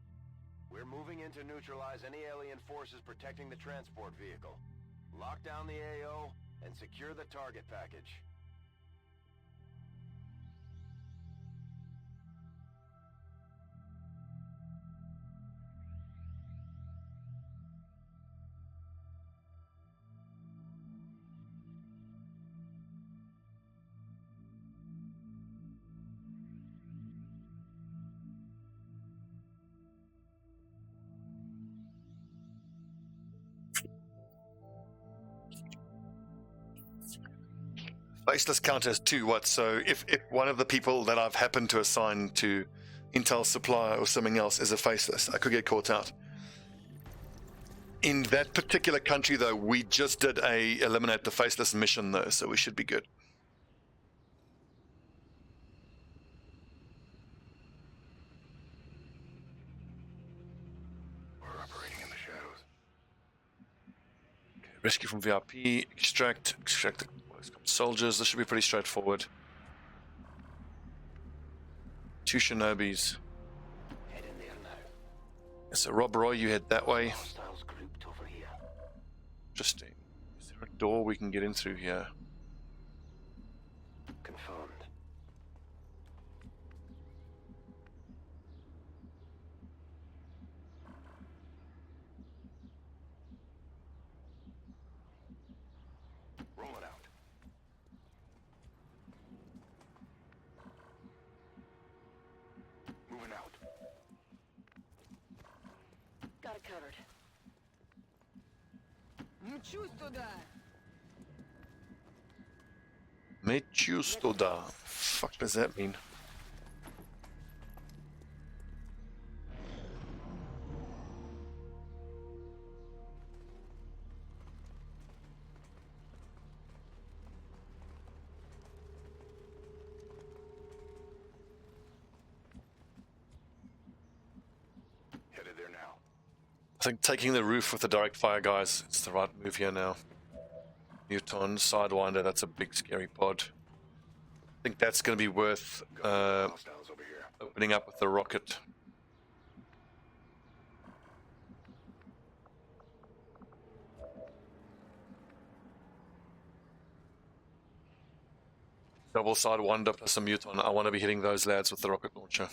We're moving in to neutralize any alien forces protecting the transport vehicle. Lock down the AO and secure the target package. Faceless count as 2 what? So if one of the people that I've happened to assign to Intel supply or something else is a faceless, I could get caught out. In that particular country, though, we just did a eliminate the faceless mission, though, so we should be good. We're operating in the shadows. Okay, rescue from VIP, extract the soldiers. This should be pretty straightforward. 2 Shinobis. Head in there now. So Rob Roy, you head that way. Hostiles grouped over here. Interesting. Is there a door we can get in through here? Confirmed. Roll it out. Moving out. Got it covered. Mechustoda. Fuck does that mean? Headed there now. I think taking the roof with the direct fire guys, it's the right move here now. Newton, Sidewinder, that's a big scary pod. I think that's going to be worth Hostiles over here. opening up with the rocket. Double Sidewinder plus a Muton. I want to be hitting those lads with the rocket launcher.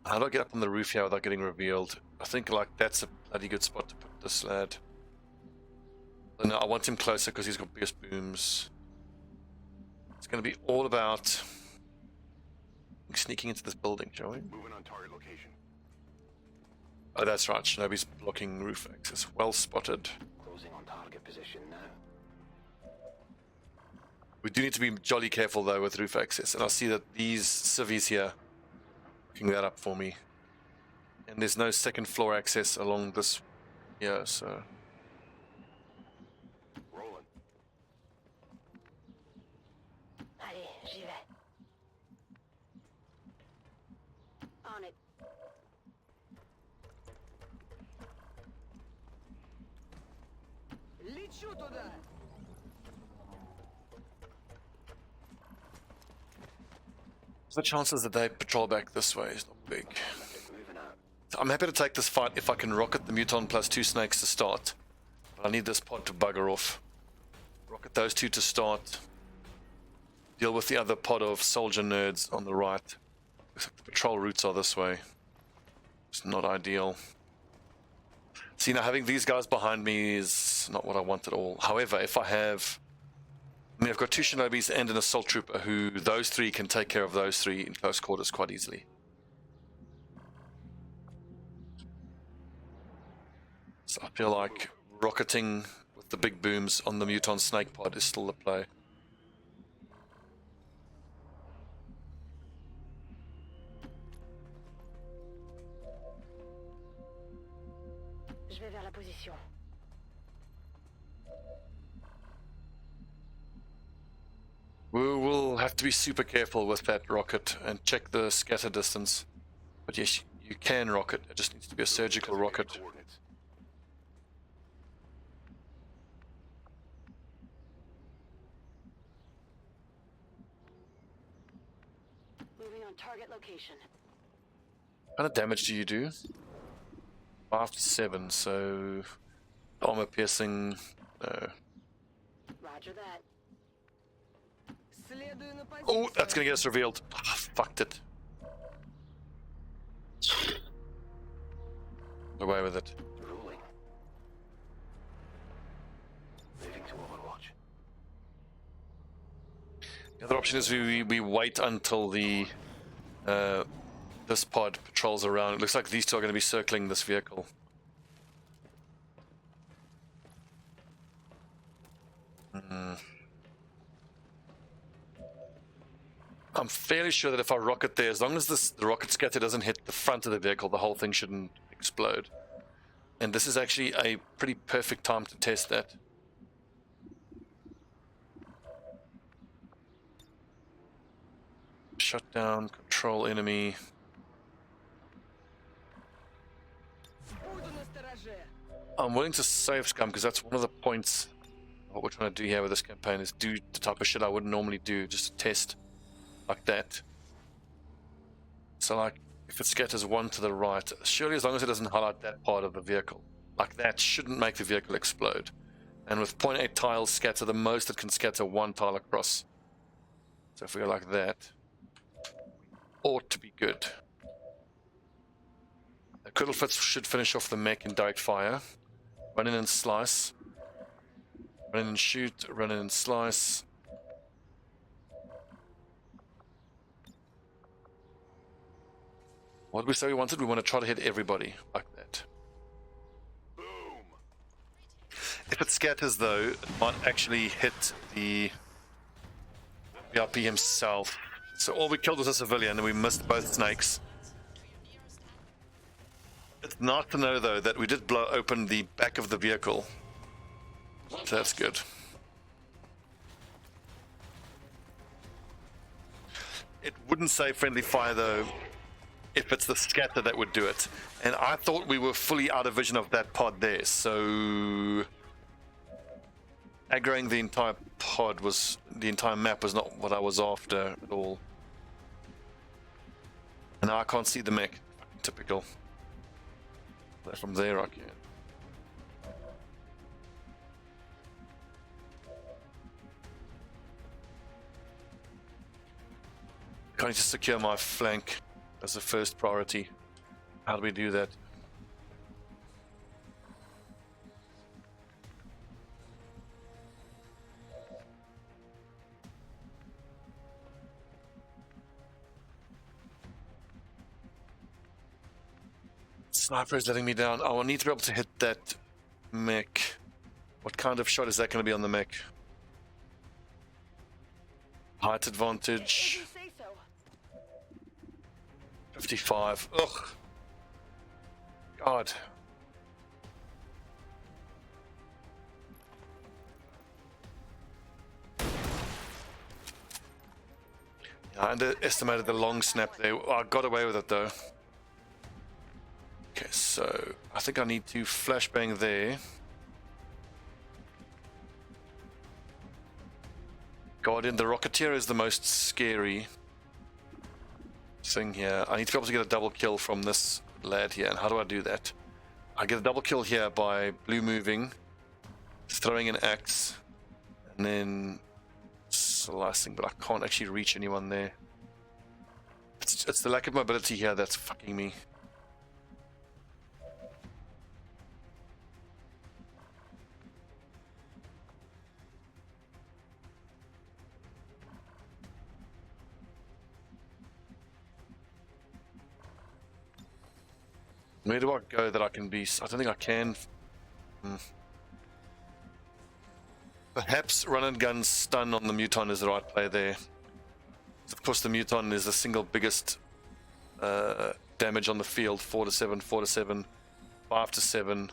How do I get up on the roof here without getting revealed? I think like that's a bloody good spot to put this lad. No, I want him closer because he's got biggest booms. It's going to be all about sneaking into this building, shall we? Moving on target location. Oh, that's right. Shinobi's blocking roof access. Well spotted. Closing on target position now. We do need to be jolly careful though with roof access. And I see that these civvies here picking that up for me. And there's no second floor access along this here, so... Rolling. Allez, j'y vais. On it. Лечу туда! The chances that they patrol back this way is not big. Moving out. I'm happy to take this fight if I can rocket the Muton plus 2 snakes to start. But I need this pod to bugger off. Rocket those 2 to start. Deal with the other pod of soldier nerds on the right. The patrol routes are this way. It's not ideal. See, now having these guys behind me is not what I want at all. However, if I have... I mean, I've got 2 Shinobis and an assault trooper who those 3 can take care of those 3 in close quarters quite easily. So I feel like rocketing with the big booms on the Muton snake pod is still the play. Je vais vers la position. We will have to be super careful with that rocket and check the scatter distance. But yes, you can rocket. It just needs to be a surgical rocket. Moving on target location. What kind of damage do you do? 5 to 7, so armor piercing. No. Roger that. Oh, that's gonna get us revealed. Ah, fucked it. Away with it. Ruling. Moving to Overwatch. The other option is we wait until the this pod patrols around. It looks like these 2 are going to be circling this vehicle. I'm fairly sure that if I rocket there, as long as the rocket scatter doesn't hit the front of the vehicle, the whole thing shouldn't explode. And this is actually a pretty perfect time to test that. Shut down, control enemy. I'm willing to save scum because that's one of the points of what we're trying to do here with this campaign is do the type of shit I wouldn't normally do, just to test like that. So like if it scatters 1 to the right, surely as long as it doesn't highlight that part of the vehicle, like that shouldn't make the vehicle explode. And with 0.8 tiles scatter, the most it can scatter 1 tile across. So if we go like that, ought to be good. The Criddle Fits should finish off the mech in direct fire. Run in and slice. Run in and shoot. Run in and slice. What did we say we wanted? We want to try to hit everybody like that. Boom. If it scatters though, it might actually hit the VIP himself. So all we killed was a civilian and we missed both snakes. It's nice to know though that we did blow open the back of the vehicle. So that's good. It wouldn't say friendly fire though if it's the scatter that would do it. And I thought we were fully out of vision of that pod there, so aggroing the entire pod was, the entire map was not what I was after at all. And now I can't see the mech. Typical. But from there I can. I need to secure my flank as the first priority. How do we do that? Sniper is letting me down. I will need to be able to hit that mech. What kind of shot is that going to be on the mech? Height advantage. 55. Ugh. God. Yeah, I underestimated the long snap there. I got away with it though. Okay, so I think I need to flashbang there. Guardian, the Rocketeer is the most scary thing here. I need to be able to get a double kill from this lad here. And how do I do that? I get a double kill here by blue moving, throwing an axe, and then slicing, but I can't actually reach anyone there. It's the lack of mobility here that's fucking me. Where do I go that I can be? I don't think I can. Perhaps run and gun stun on the Muton is the right play there. Of course, the Muton is the single biggest damage on the field. 4 to 7, 4 to 7, 5 to 7.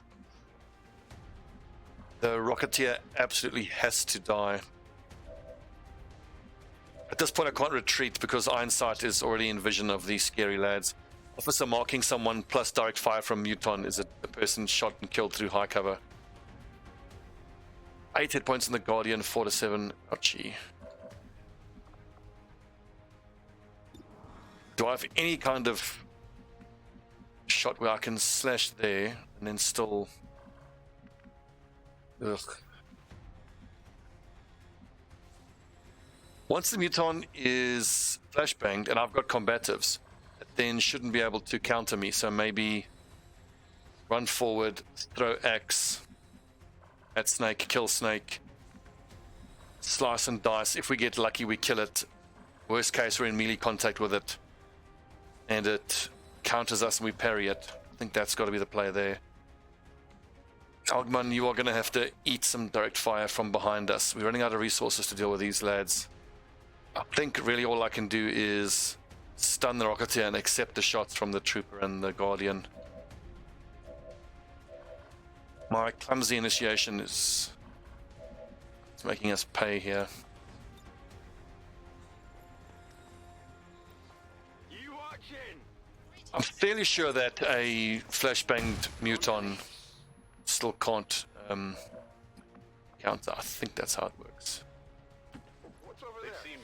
The Rocketeer absolutely has to die. At this point, I can't retreat because Iron Sight is already in vision of these scary lads. Officer marking someone plus direct fire from Muton is a person shot and killed through high cover. 8 hit points on the Guardian, 4 to 7. Ouchie. Do I have any kind of shot where I can slash there and then still... Ugh. Once the Muton is flashbanged and I've got combatives, it then shouldn't be able to counter me. So maybe run forward, throw axe at Snake, kill Snake, slice and dice. If we get lucky, we kill it. Worst case, we're in melee contact with it, and it counters us and we parry it. I think that's got to be the play there. Ogman, you are going to have to eat some direct fire from behind us. We're running out of resources to deal with these lads. I think really all I can do is stun the Rocketeer and accept the shots from the Trooper and the Guardian. My clumsy initiation is making us pay here. I'm fairly sure that a flashbanged Muton still can't counter. I think that's how it works. What's over there? They see me.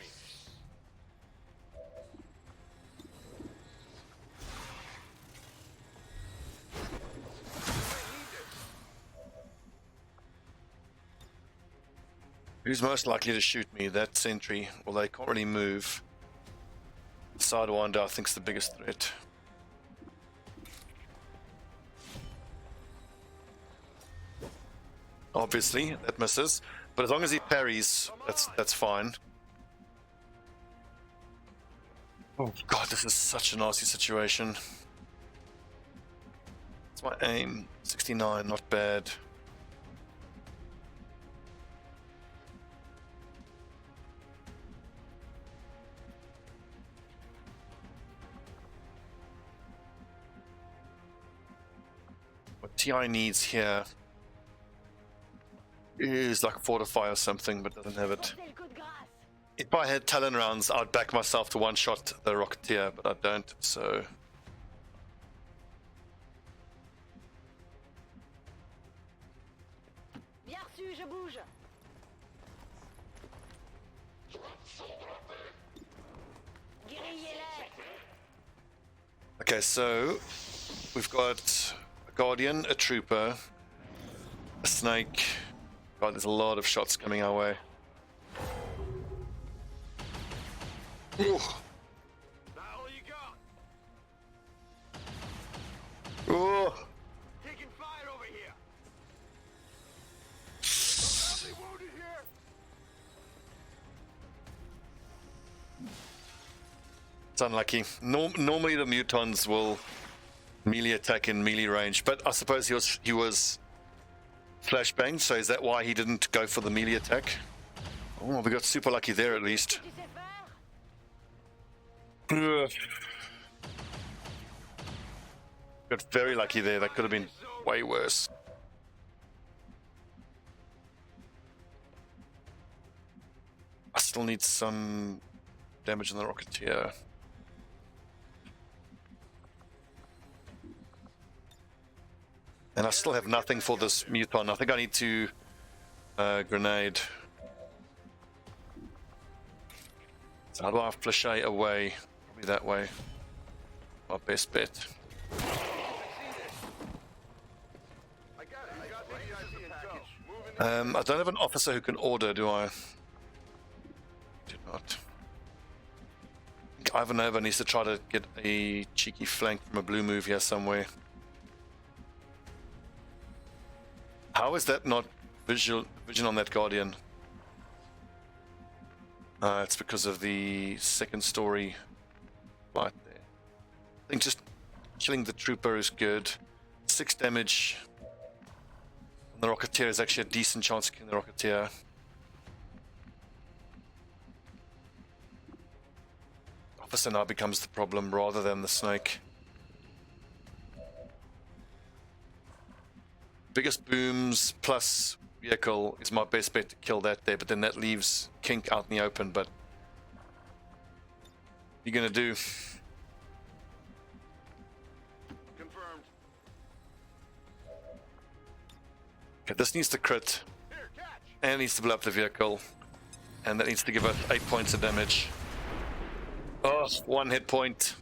Who's most likely to shoot me? That sentry. Well, they can't really move. Sidewinder, I think, is the biggest threat. Obviously, that misses. But as long as he parries, that's fine. Oh god, this is such a nasty situation. It's my aim. 69, not bad. What TI needs here is like a fortify or something, but doesn't have it. If I had Talon rounds, I'd back myself to one-shot the Rocketeer, but I don't, so... Okay, so we've got a Guardian, a Trooper, a Snake. God, there's a lot of shots coming our way. Ooh. Oh. Taking fire over here. Wounded here. It's unlucky. Normally the Mutons will melee attack in melee range, but I suppose he was flashbang, so is that why he didn't go for the melee attack? Oh, we got super lucky there at least. Ugh. Got very lucky there. That could have been way worse. I still need some damage on the Rocketeer. And I still have nothing for this Muton. I think I need to grenade. So how do I flashay away? Probably that way. My best bet. I don't have an officer who can order, do I? Do not. I think Ivanova needs to try to get a cheeky flank from a blue move here somewhere. How is that not vision on that Guardian? It's because of the second story right there. I think just killing the trooper is good. 6 damage on the Rocketeer is actually a decent chance of killing the Rocketeer. Officer now becomes the problem rather than the Snake. Biggest booms plus vehicle is my best bet to kill that there, but then that leaves Kink out in the open. But what are you gonna do? Confirmed. Okay, this needs to crit, Here, catch. and it needs to blow up the vehicle, and that needs to give us 8 points of damage. Oh, 1 hit point.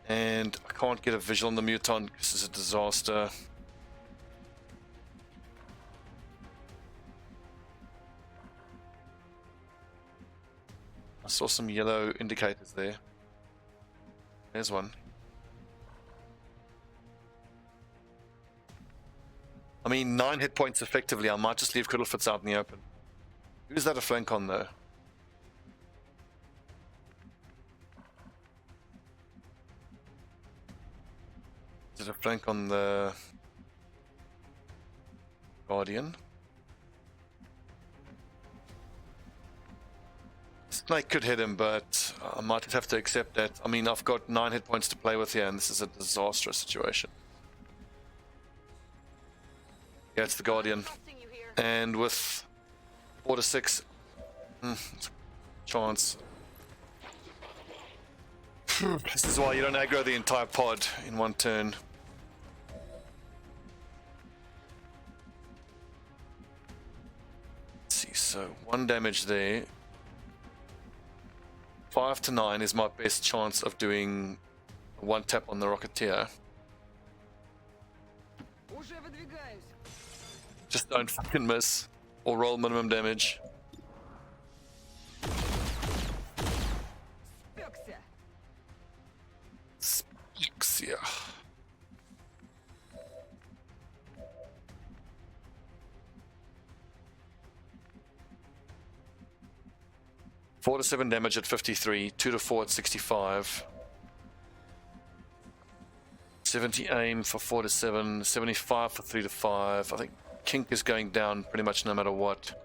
And I can't get a visual on the Muton because this is a disaster. I saw some yellow indicators there. There's one. I mean, 9 hit points effectively. I might just leave Criddlefoots out in the open. Who's that a flank on though? Is it a flank on the Guardian? Snake could hit him, but I might have to accept that. I mean, I've got 9 hit points to play with here, and this is a disastrous situation. Yeah, it's the Guardian. And with 4 to 6, chance. This is why you don't aggro the entire pod in one turn. Let's see, so 1 damage there. 5 to 9 is my best chance of doing 1 tap on the Rocketeer. Just don't fucking miss or roll minimum damage. Spixia. Four to 7 damage at 53, 2 to 4 at 65. 70 aim for 4 to 7, 75 for 3 to 5. I think Kink is going down pretty much no matter what.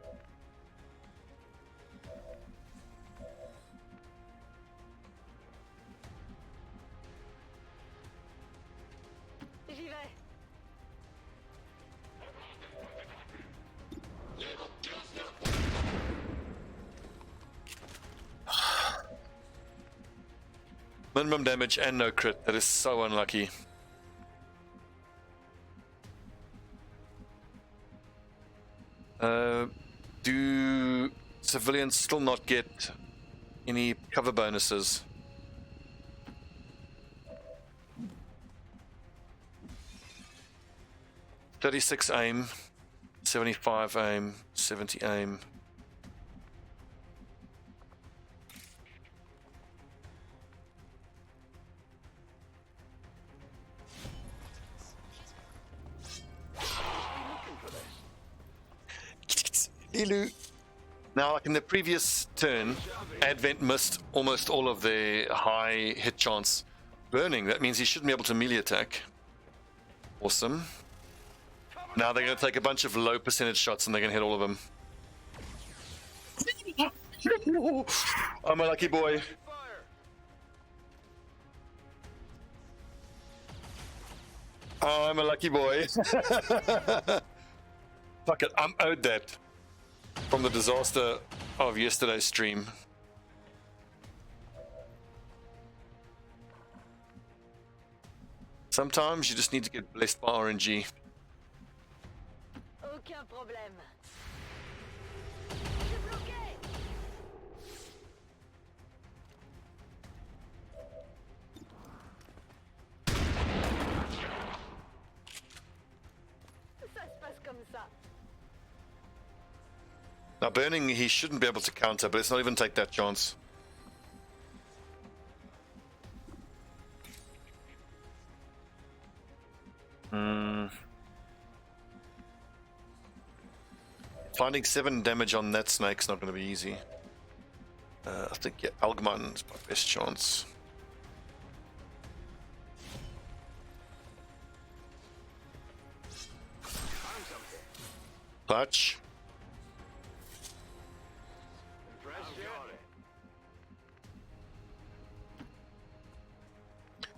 Minimum damage and no crit. That is so unlucky. Do civilians still not get any cover bonuses? .36 aim, 75 aim, 70 aim. Now, like in the previous turn, Advent missed almost all of their high hit chance burning. That means he shouldn't be able to melee attack. Awesome. Now they're going to take a bunch of low percentage shots and they're going to hit all of them. I'm a lucky boy. I'm a lucky boy. Fuck it, I'm owed that. From the disaster of yesterday's stream. Sometimes you just need to get blessed by RNG. Aucun problème. Now burning, he shouldn't be able to counter, but let's not even take that chance. Finding 7 damage on that snake's not going to be easy. I think, yeah, Algman is my best chance. Clutch.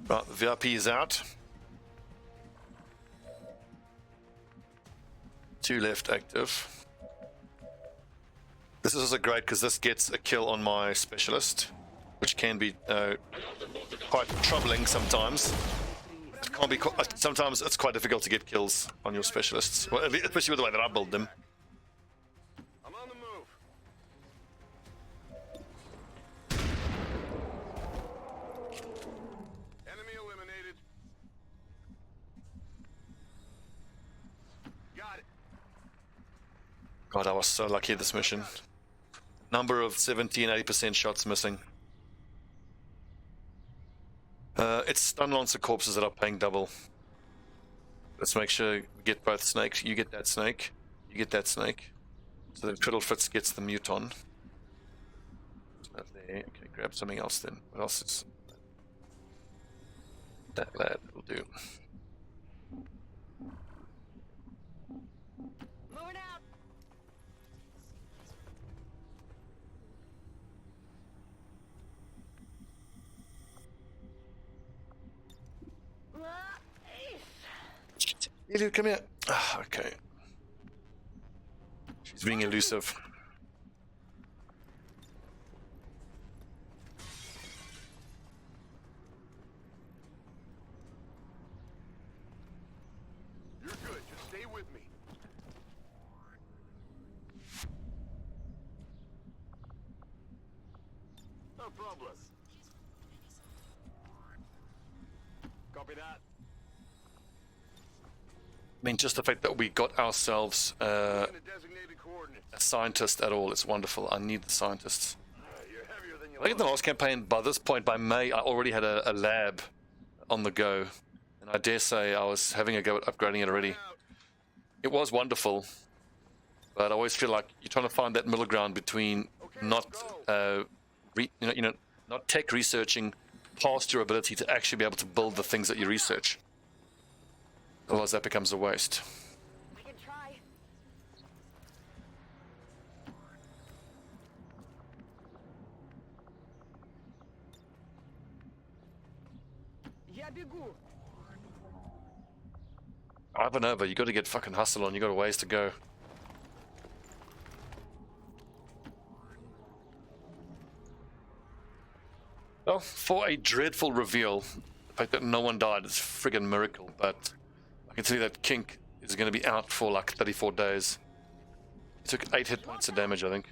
Right, the VIP is out. 2 left active. This is also great because this gets a kill on my specialist, which can be quite troubling sometimes. It can't be. Sometimes it's quite difficult to get kills on your specialists, well, especially with the way that I build them. I'm on the move. Enemy eliminated. Got it. God, I was so lucky this mission. Number of 70 and 80% shots missing. It's stun lancer corpses that are paying double. Let's make sure we get both snakes. You get that snake. You get that snake. So that Fiddle Fritz gets the muton. That there. Okay, grab something else then. What else is that lad will do? Moving out. Hey, dude, come here. Ah, okay. She's being elusive. You're good. Just stay with me. No problem. Copy that. I mean, just the fact that we got ourselves a scientist at all, it's wonderful. I need the scientists. I think in the last campaign, by this point, by May, I already had a lab on the go. And I dare say I was having a go at upgrading it already. It was wonderful. But I always feel like you're trying to find that middle ground between not, not tech researching past your ability to actually be able to build the things that you research. Otherwise, that becomes a waste. I can try. Я бегу. Ivanova, you got to get fucking hustle on. You got a ways to go. Well, for a dreadful reveal, the fact that no one died is a friggin' miracle, but I can tell you that Kink is going to be out for like 34 days. He took 8 hit points of damage, I think.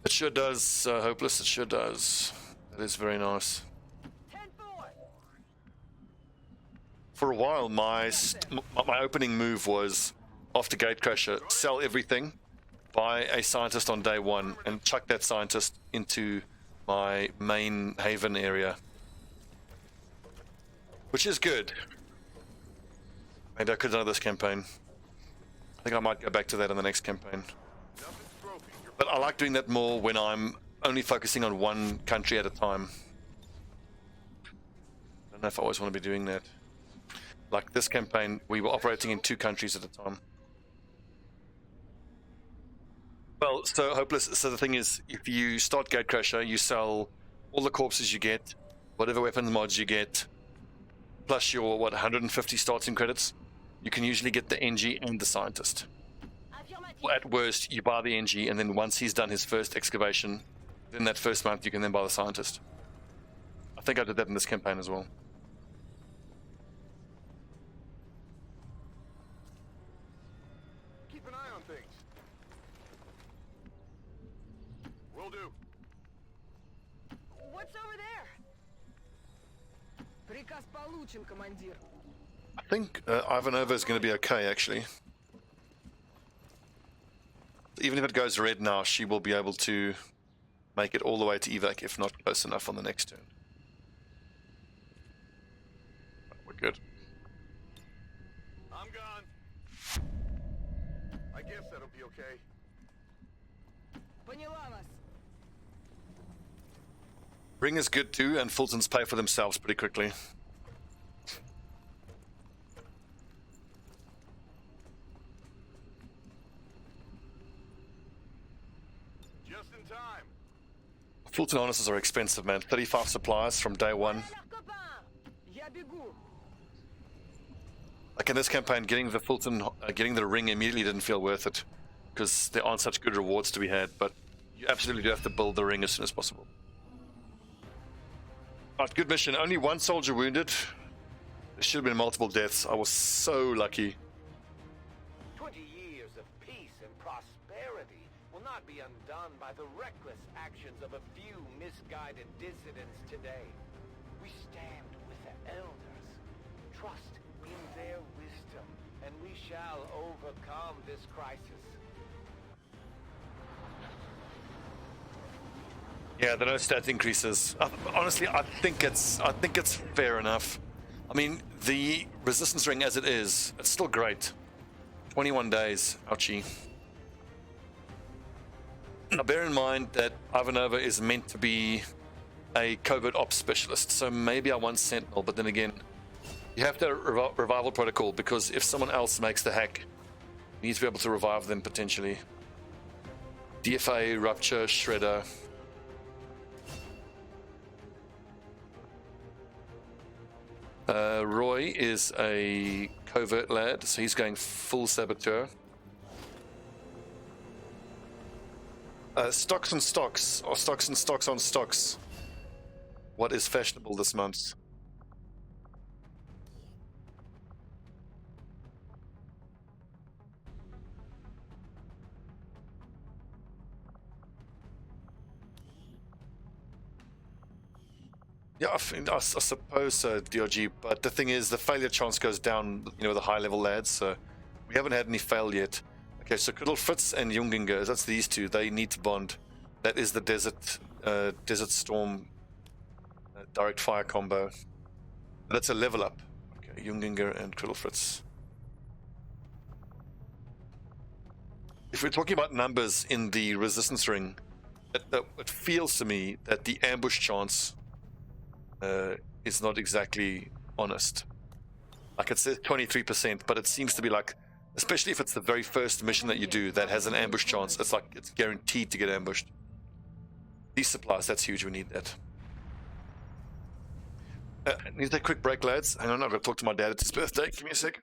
It sure does, Hopeless, it sure does. That is very nice. For a while, my opening move was, after Gatecrasher, sell everything, buy a scientist on day 1, and chuck that scientist into my main haven area. Which is good. Maybe I could have done this campaign. I think I might go back to that in the next campaign. But I like doing that more when I'm only focusing on one country at a time. I don't know if I always want to be doing that. Like this campaign, we were operating in 2 countries at a time. Well, so Hopeless, so the thing is, if you start Gatecrasher, you sell all the corpses you get, whatever weapons mods you get, plus your, 150 starting credits, you can usually get the NG and the scientist. At worst, you buy the NG, and then once he's done his first excavation, then that first month you can then buy the scientist. I think I did that in this campaign as well. Keep an eye on things. Will do. What's over there? Приказ получен, командир. I think Ivanova is going to be okay, actually. even if it goes red now, she will be able to make it all the way to evac, if not close enough on the next turn. We're good. I'm gone. I guess that'll be okay. Поняла вас. Ring is good too, and Fultons pay for themselves pretty quickly. Just in time. Fulton harnesses are expensive, man. 35 supplies from day one. Я бегу. Like in this campaign, getting the Fulton, getting the ring immediately didn't feel worth it, because there aren't such good rewards to be had, but you absolutely do have to build the ring as soon as possible. Alright, good mission. Only one soldier wounded. There should have been multiple deaths. I was so lucky. 20 years of peace and prosperity will not be undone by the reckless actions of a few misguided dissidents today. We stand with the elders. Trust in their wisdom, and we shall overcome this crisis. Yeah, the no stat increases. Honestly, I think it's fair enough. I mean, the resistance ring as it is, it's still great. 21 days, ouchie. Now bear in mind that Ivanova is meant to be a covert ops specialist, so maybe I want Sentinel, but then again, you have to revival protocol, because if someone else makes the hack, you need to be able to revive them potentially. DFA, Rupture, Shredder. Roy is a covert lad, so he's going full saboteur. Stocks and stocks, or stocks and stocks on stocks. What is fashionable this month? Yeah, I suppose so, DRG, but the thing is, the failure chance goes down, you know, with the high-level lads, so we haven't had any fail yet. Okay, so Kuddle Fritz and Junginger, that's these two, they need to bond. That is the Desert Storm direct fire combo. That's a level up. Okay, Junginger and Kuddle Fritz. If we're talking about numbers in the resistance ring, it feels to me that the ambush chance is not exactly honest. Like it says 23%, but it seems to be like, especially if it's the very first mission that you do that has an ambush chance, it's like it's guaranteed to get ambushed. These supplies, that's huge, we need that. Need to take a quick break, lads. Hang on, I've got to talk to my dad, it's his birthday. Give me a sec.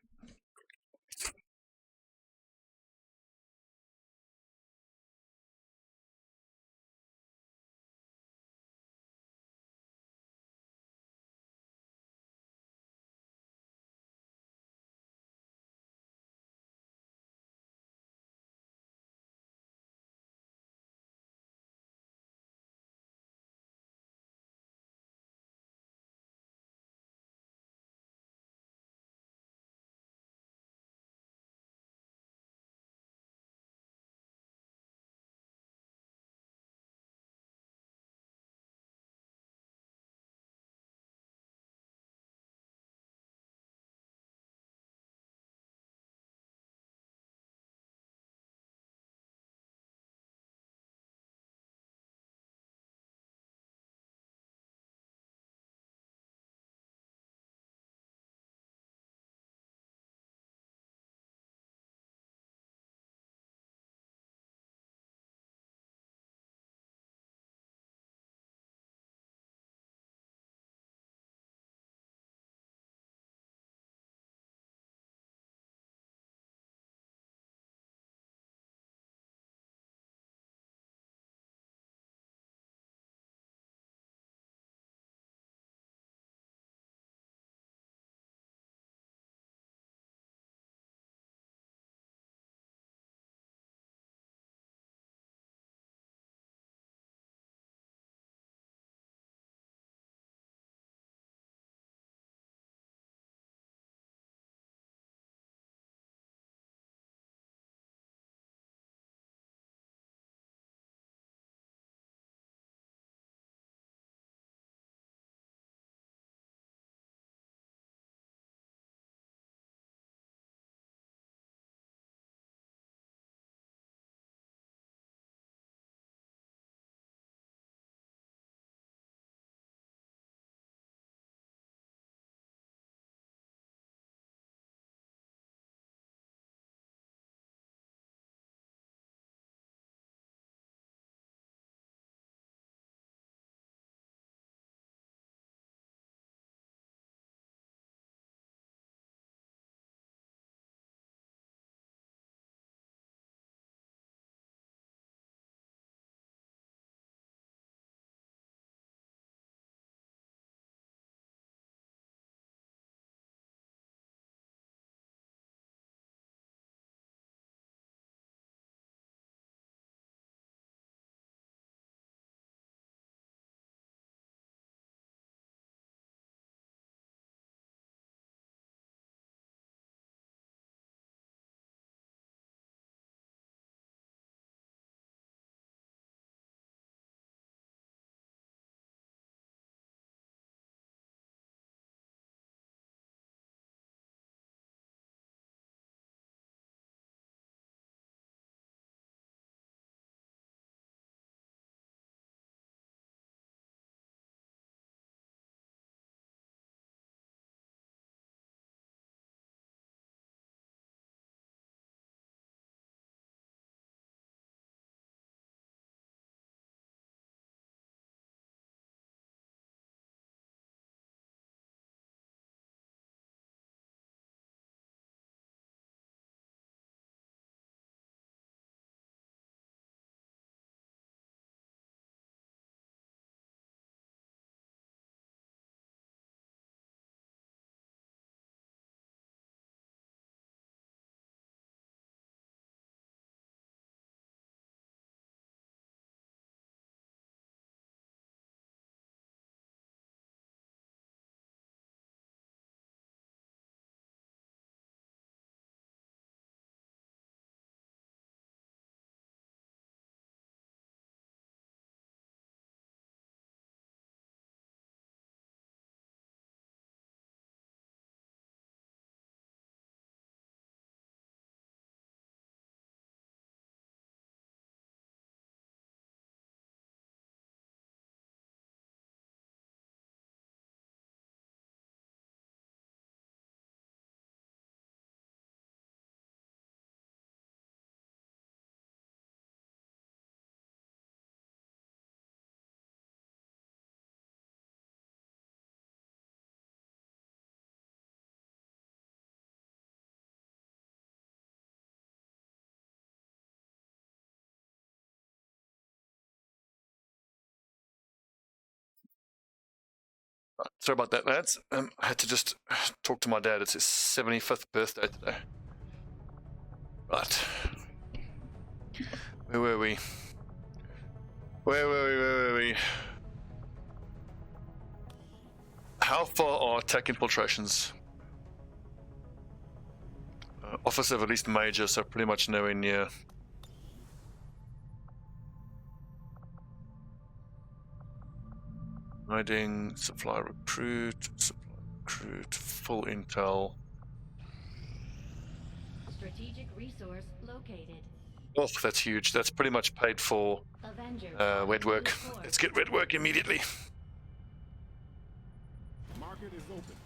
Sorry about that, lads. I had to just talk to my dad. It's his 75th birthday today. Right. Where were we? Where were we? How far are tech infiltrations? Officer of at least major, so pretty much nowhere near. Hiding, supply recruit, full intel. Strategic resource located. Oh, that's huge. That's pretty much paid for wet work. Let's get wet work immediately. Market is open.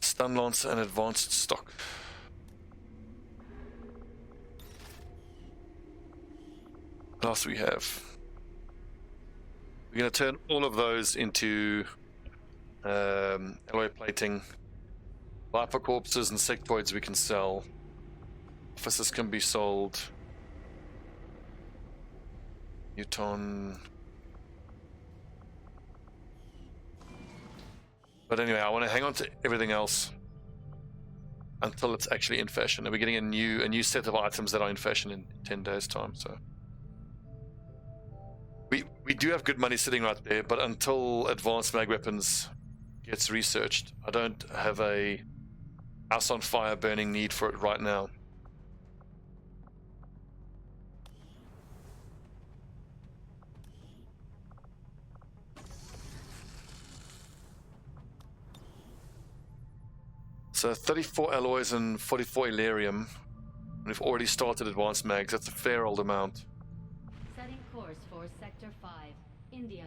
Stun lance and advanced stock. What else do we have? We're going to turn all of those into alloy plating. Viper corpses and sectoids we can sell. Officers can be sold. Newton. But anyway, I want to hang on to everything else until it's actually in fashion. And we're getting a new set of items that are in fashion in 10 days' time. So we do have good money sitting right there, but until advanced mag weapons gets researched, I don't have a house on fire burning need for it right now. So 34 alloys and 44 Illyrium. We've already started advanced mags. That's a fair old amount. Setting course for Sector 5, India.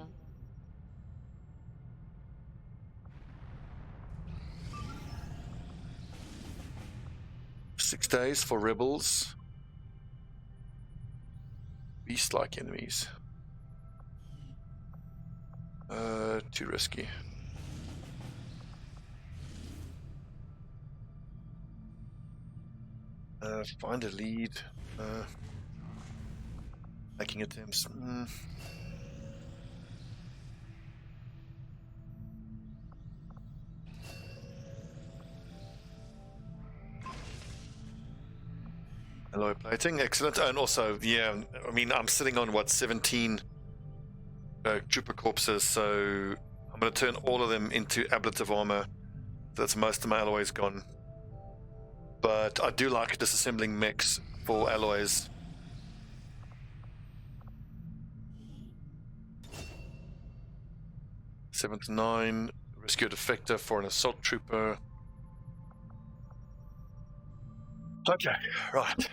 Six days for rebels. Beast-like enemies. Too risky. Find a lead. Making attempts. Alloy plating, excellent. And also, yeah, I mean, I'm sitting on what, 17 trooper corpses, so I'm going to turn all of them into ablative armor. That's most of my alloys gone. But I do like disassembling mechs for alloys. Seven to 9, rescue defector for an assault trooper. Okay, right.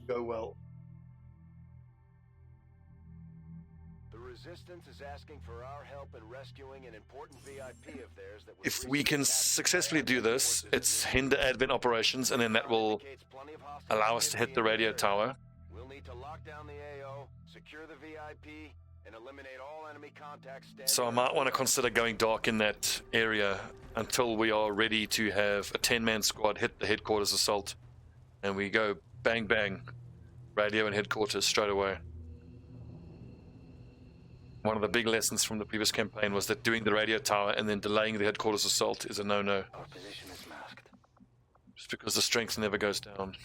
Go well. The Resistance is asking for our help in rescuing an important VIP of theirs that was If we can successfully do this, it's hinder advent operations, and then that will allow us to hit the radio tower. We'll need to lock down the AO, secure the VIP, and eliminate all enemy contacts. So I might want to consider going dark in that area until we are ready to have a 10-man squad hit the headquarters assault, and we go bang bang, radio and headquarters straight away. One of the big lessons from the previous campaign was that doing the radio tower and then delaying the headquarters assault is a no-no. Our position is masked. Just because the strength never goes down.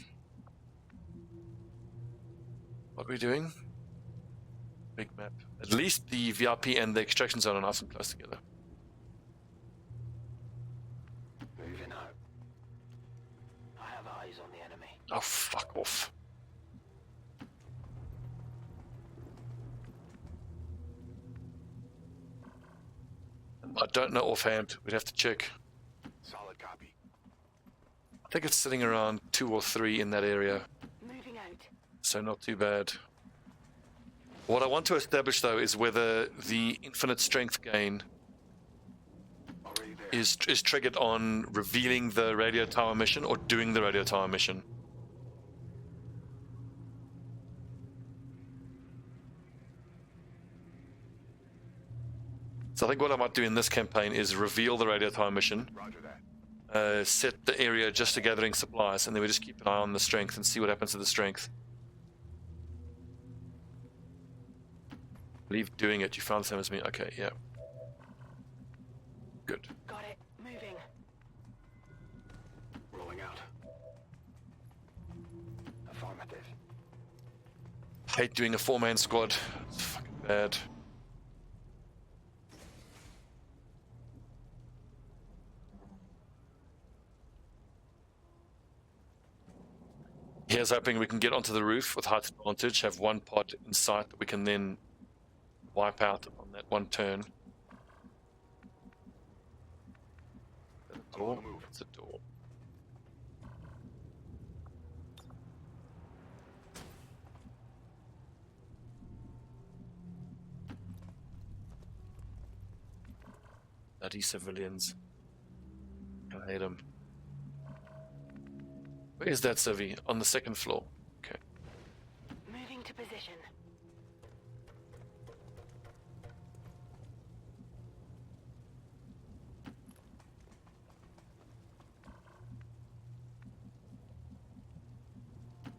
What are we doing? Big map. At least the VIP and the extraction zone are nice and close together. Moving out. I have eyes on the enemy. Oh, fuck off. I don't know offhand. We'd have to check. Solid copy. I think it's sitting around 2 or 3 in that area. Moving out. So not too bad. What I want to establish, though, is whether the infinite strength gain is triggered on revealing the radio tower mission or doing the radio tower mission. So I think what I might do in this campaign is reveal the radio tower mission, set the area just to gathering supplies, and then we just keep an eye on the strength and see what happens to the strength. believe doing it, you found the same as me. Okay, yeah. Good. Got it. Moving. Rolling out. Affirmative. Hate doing a 4-man squad. It's fucking bad. Here's hoping we can get onto the roof with height advantage, have one pod in sight that we can then wipe out on that one turn. That door? It's a door. Bloody civilians. I hate them. Where is that civvy? On the second floor. Okay. Moving to position.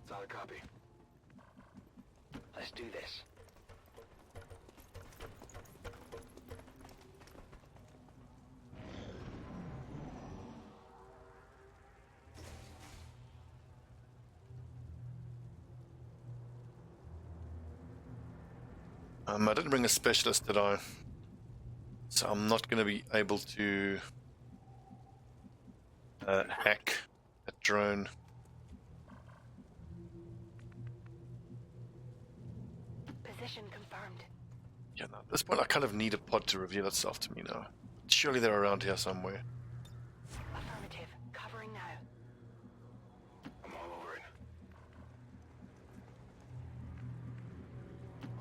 Solid copy. Let's do this. I didn't bring a specialist, did I? So I'm not going to be able to hack a drone. Position confirmed. Yeah, no, at this point I kind of need a pod to reveal itself to me now. Surely they're around here somewhere. Affirmative. Covering now. I'm all over it.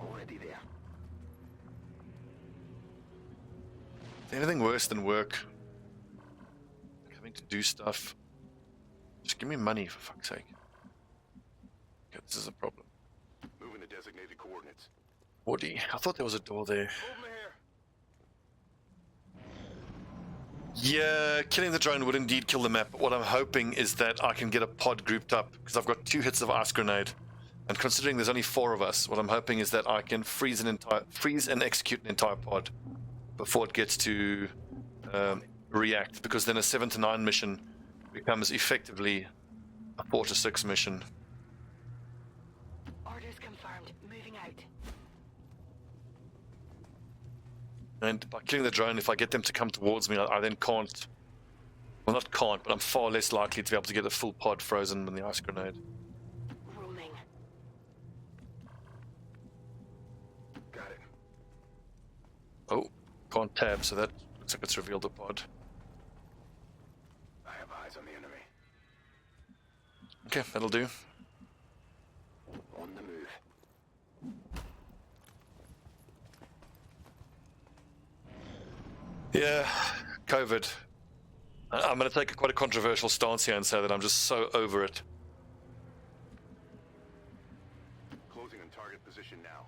Already there. Is there anything worse than work? Like having to do stuff. Just give me money, for fuck's sake. Okay, this is a problem. Moving to designated coordinates. 40. I thought there was a door there. Movement here. Yeah, killing the drone would indeed kill the map. But what I'm hoping is that I can get a pod grouped up, because I've got 2 hits of ice grenade. And considering there's only 4 of us, what I'm hoping is that I can freeze and execute an entire pod before it gets to react, because then a 7 to 9 mission becomes effectively a 4 to 6 mission. Orders confirmed. Moving out. And by killing the drone, if I get them to come towards me, I then can't, well, not can't, but I'm far less likely to be able to get a full pod frozen than the ice grenade. Rolling. Got it. Oh, can't tab, so that looks like it's revealed the pod. I have eyes on the enemy. Okay, that'll do. On the move. Yeah, COVID. I'm going to take quite a controversial stance here and say that I'm just so over it. Closing on target position now.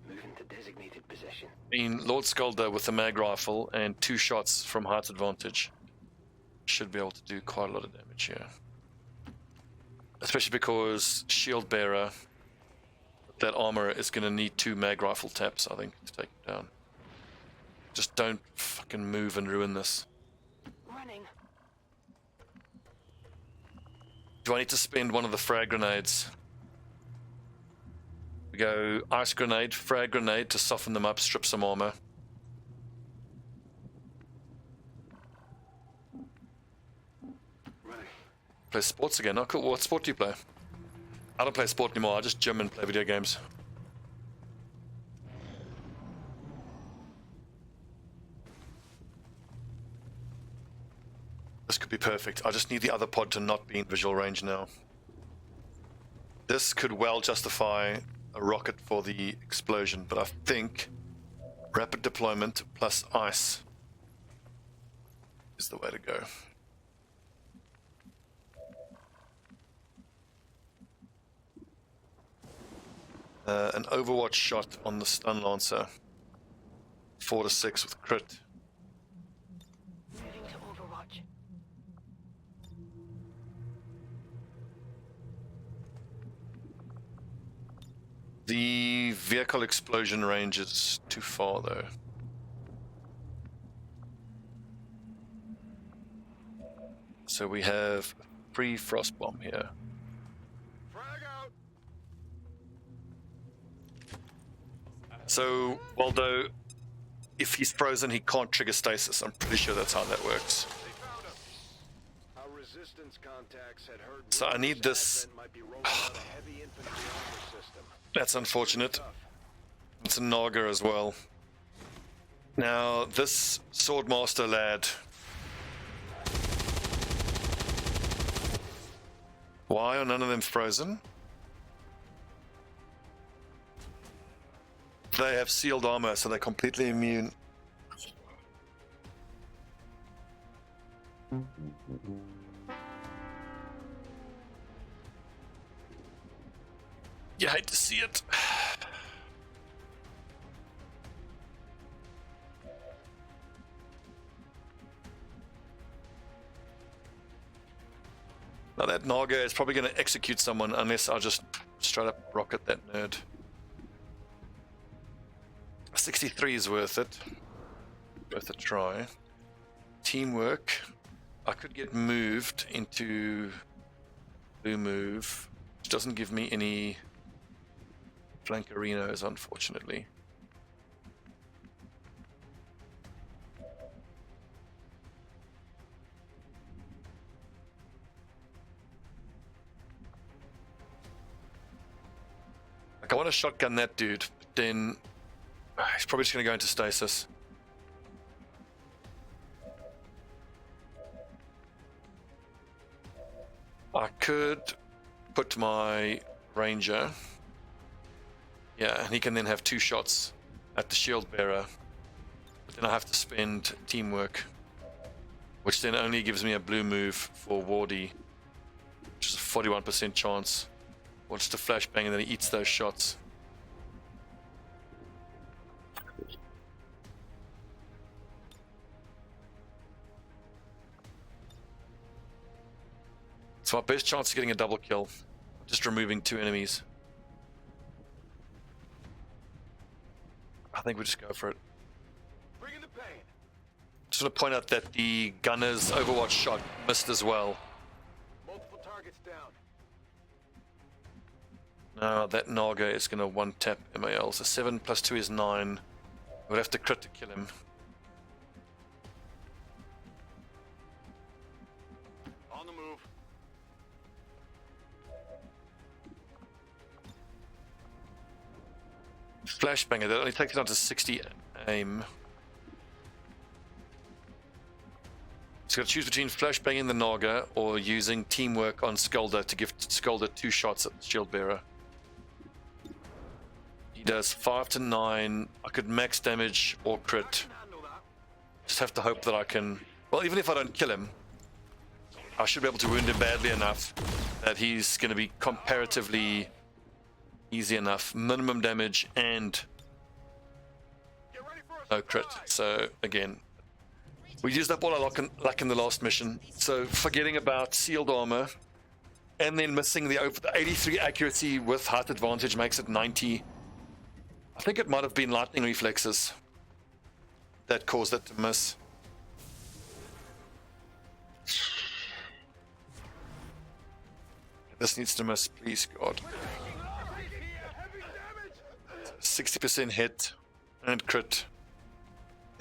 Moving to designated position. I mean, Lord Skulder with the mag rifle and 2 shots from height advantage should be able to do quite a lot of damage here. Especially because Shield Bearer, that armor is going to need 2 mag rifle taps, I think, to take it down. Just don't fucking move and ruin this. Running. Do I need to spend one of the frag grenades? We go ice grenade, frag grenade to soften them up, strip some armor. Running. Play sports again. Oh, cool. What sport do you play? I don't play sport anymore. I just gym and play video games. This could be perfect. I just need the other pod to not be in visual range now. This could well justify a rocket for the explosion, but I think rapid deployment plus ice is the way to go. An Overwatch shot on the stun lancer. 4 to 6 with crit. Moving to Overwatch. The vehicle explosion range is too far though. So we have free frost bomb here. So, although if he's frozen, he can't trigger stasis. I'm pretty sure that's how that works. Our resistance contacts had heard So I need this. might be rolling out a heavy infantry armor system. That's unfortunate. It's a Naga as well. Now, this Swordmaster lad. Why are none of them frozen? They have sealed armor, so they're completely immune. You hate to see it. Now that Naga is probably going to execute someone unless I just straight up rocket that nerd. 63 is worth it. Worth a try. Teamwork. I could get moved into blue move, which doesn't give me any flankerinos, unfortunately. Like, I want to shotgun that dude, but then he's probably just going to go into stasis. I could put my ranger. Yeah, and he can then have 2 shots at the shield bearer. But then I have to spend teamwork, which then only gives me a blue move for Wardy, which is a 41% chance. Or just a flashbang and then he eats those shots. It's my best chance of getting a double kill. Just removing 2 enemies. I think we just go for it. Bring in the pain. Just want to point out that the gunner's Overwatch shot missed as well. Multiple targets down. No, that Naga is going to one-tap MAL. So 7 plus 2 is 9. We'd have to crit to kill him. On the move. Flashbanger, that only takes it down to 60 aim. So got to choose between flashbanging the Naga or using teamwork on Skulder to give Skulder 2 shots at the shield bearer. He does 5 to 9. I could max damage or crit. Just have to hope that I can. Well, even if I don't kill him, I should be able to wound him badly enough that he's going to be comparatively easy enough. Minimum damage and no crit. So again, we used up all our luck in the last mission. So forgetting about sealed armor and then missing the 83 accuracy with height advantage makes it 90. I think it might have been lightning reflexes that caused it to miss. This needs to miss, please, God. 60% hit and crit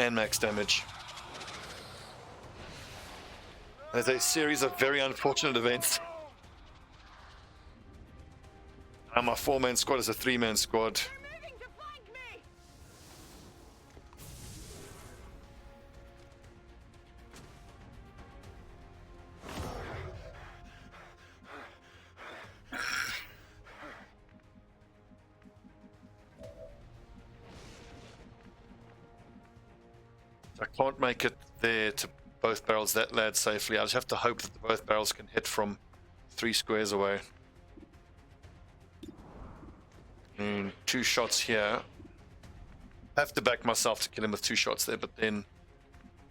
and max damage. There's a series of very unfortunate events. And my 4-man squad is a 3-man squad. I can't make it there to both barrels that lad safely. I just have to hope that both barrels can hit from 3 squares away. 2 shots here. I have to back myself to kill him with 2 shots there, but then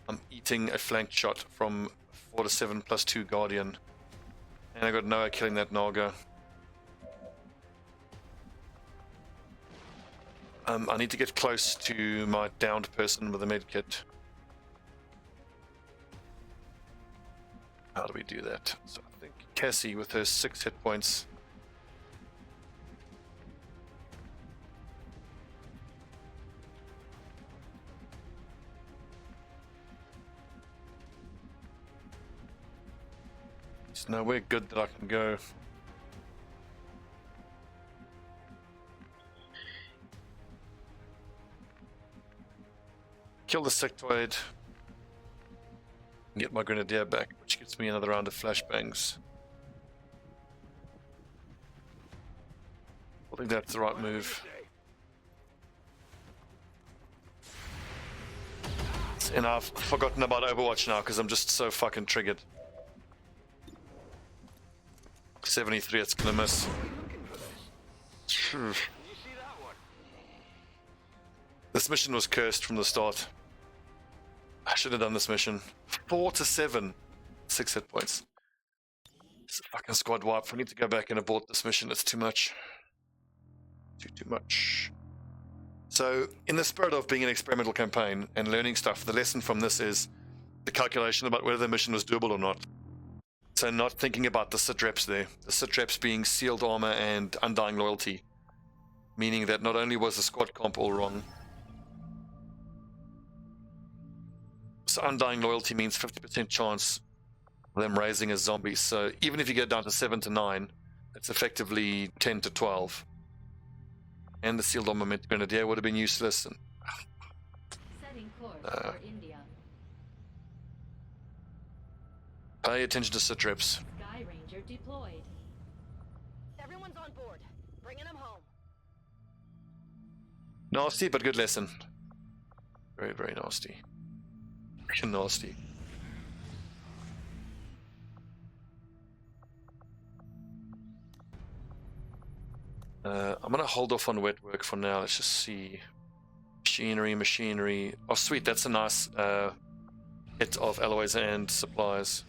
I'm eating a flanked shot from 4 to 7 plus 2 Guardian. And I got Noah killing that Naga. I need to get close to my downed person with a med kit. How do we do that? So I think Cassie with her 6 hit points. There's nowhere good that I can go. Kill the sectoid. And get my Grenadier back, which gets me another round of flashbangs. I think that's the right move. And I've forgotten about Overwatch now because I'm just so fucking triggered. 73, it's gonna miss. This mission was cursed from the start. I should have done this mission. 4 to 7. 6 hit points. It's a fucking squad wipe. We need to go back and abort this mission. It's too much. Too much. So, in the spirit of being an experimental campaign and learning stuff, the lesson from this is the calculation about whether the mission was doable or not. So not thinking about the sit reps there. The sit reps being sealed armor and undying loyalty. Meaning that not only was the squad comp all wrong. So undying loyalty means 50% chance of them raising as zombies. So even if you get down to 7 to 9, it's effectively 10 to 12. And the sealed armor Grenadier would have been useless. And Setting course for India. Pay attention to sit reps. Sky Ranger deployed. Everyone's on board. Bringing them home. Nasty, but good lesson. Very, very nasty. Freaking nasty. I'm gonna hold off on wet work for now. Let's just see. Machinery. Oh, sweet. That's a nice hit of alloys and supplies.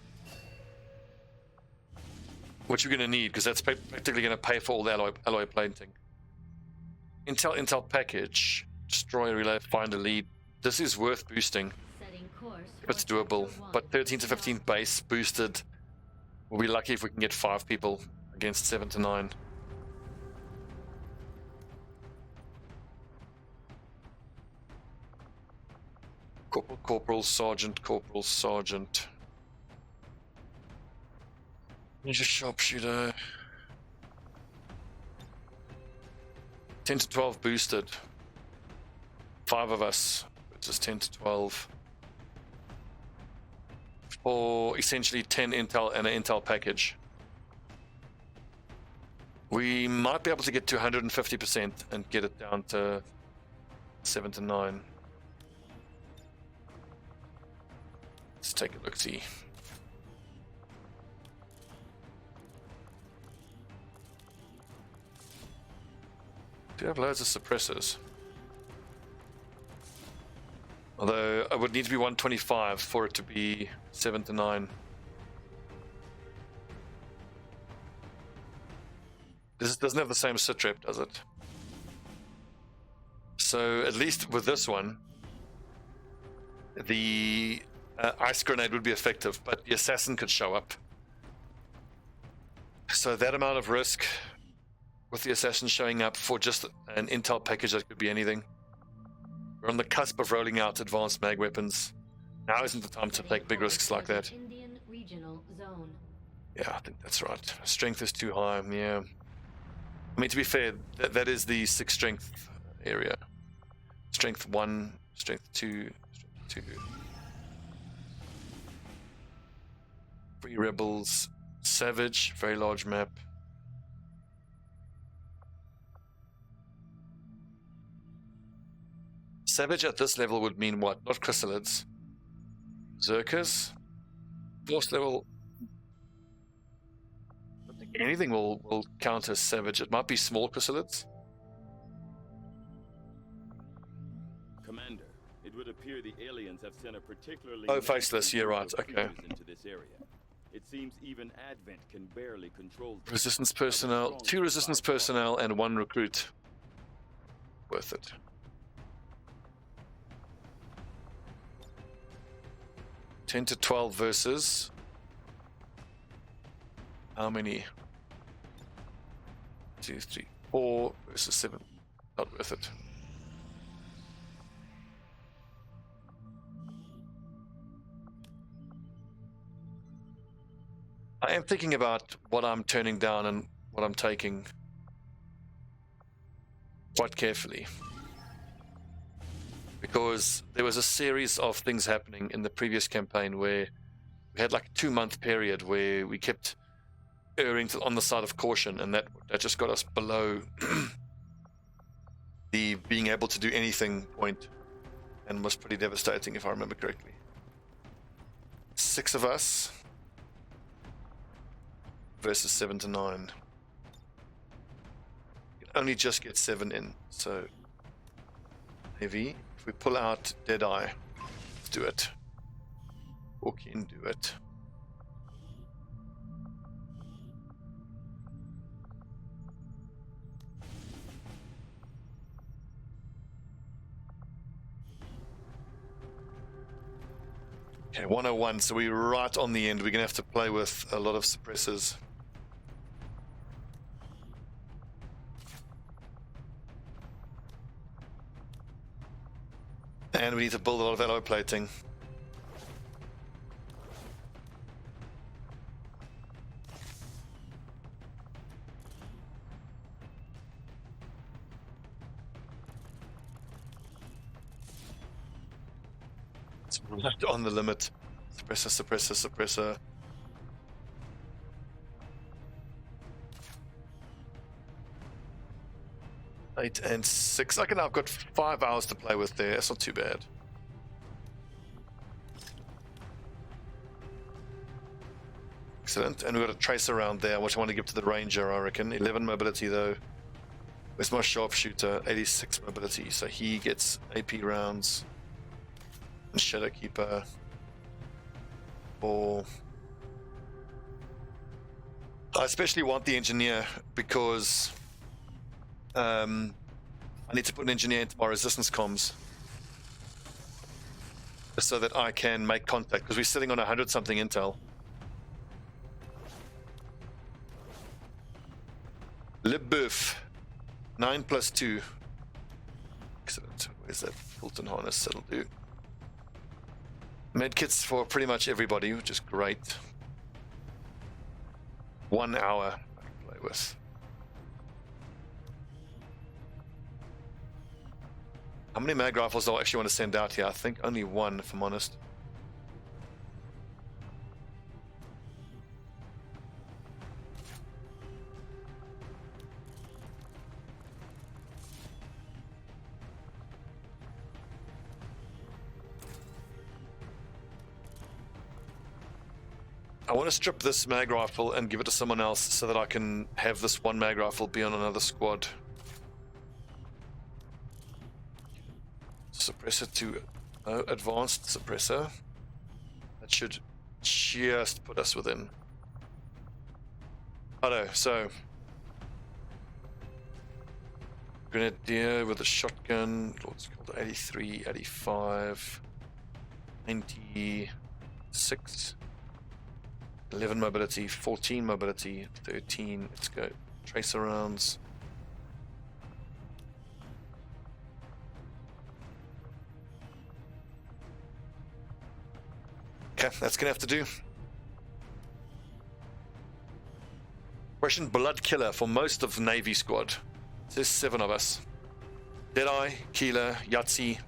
Which you're going to need, because that's practically going to pay for all the alloy plating. Intel package. Destroy, relay, find a lead. This is worth boosting. Setting course If it's doable. But 13 to 15 base boosted. We'll be lucky if we can get 5 people against 7 to 9. Corporal, sergeant. Here's a sharpshooter. 10 to 12 boosted. 5 of us, which is 10 to 12. For essentially 10 intel and an intel package. We might be able to get to 150% and get it down to 7 to 9. Let's take a look-see. Do have loads of suppressors. Although I would need to be 125 for it to be 7 to 9. This doesn't have the same sit rep, does it? So at least with this one, the ice grenade would be effective, but the assassin could show up. So that amount of risk with the assassin showing up for just an intel package that could be anything. We're on the cusp of rolling out advanced mag weapons. Now isn't the time to take big risks like that. Indian regional zone. Yeah, I think that's right. Strength is too high, yeah. I mean, to be fair, that is the 6 strength area. Strength 1, strength 2, strength 2. 3 rebels. Savage, very large map. Savage at this level would mean what? Not chrysalids. Zerkers. Force level. I think anything will count as savage. It might be small chrysalids. Commander, it would appear the aliens have sent a particularly... Oh, faceless, you're right, number of okay. creatures into this area. It seems even Advent can barely control them. Resistance personnel, 2 resistance personnel and 1 recruit. Worth it. $10 to 12 versus how many? 2, 3, 4 versus 7. Not worth it. I am thinking about what I'm turning down and what I'm taking quite carefully, because there was a series of things happening in the previous campaign where we had like a 2-month period where we kept erring on the side of caution, and that just got us below the being able to do anything point, and was pretty devastating if I remember correctly. 6 of us versus 7 to 9. You can only just get 7 in, so heavy. If we pull out Deadeye, let's do it. Walk in, do it. Okay, 101, so we're right on the end. We're going to have to play with a lot of suppressors. And we need to build a lot of alloy plating. It's right on the limit. Suppressor, suppressor, suppressor. Eight and 6. Okay, now I've got 5 hours to play with there. It's not too bad. Excellent. And we've got a trace around there, which I want to give to the ranger, I reckon. 11 mobility, though. Where's my sharpshooter? 86 mobility. So he gets AP rounds. And Shadowkeeper. 4. I especially want the engineer because... I need to put an engineer into my resistance comms so that I can make contact, because we're sitting on 100-something intel. Le Boeuf, 9 plus 2. Excellent. Where's that Fulton harness? That'll do. Medkits for pretty much everybody, which is great. 1 hour I can play with. How many mag rifles do I actually want to send out here? I think only 1, if I'm honest. I want to strip this mag rifle and give it to someone else so that I can have this 1 mag rifle be on another squad. Suppressor to advanced suppressor. That should just put us within. Oh no, so Grenadier with a shotgun, what's it called, 83, 85, 96, 11 mobility, 14 mobility, 13, let's go. Tracer rounds. Okay, that's gonna have to do. Russian blood killer for most of the Navy squad. There's 7 of us. Deadeye, Keeler, Yahtzee,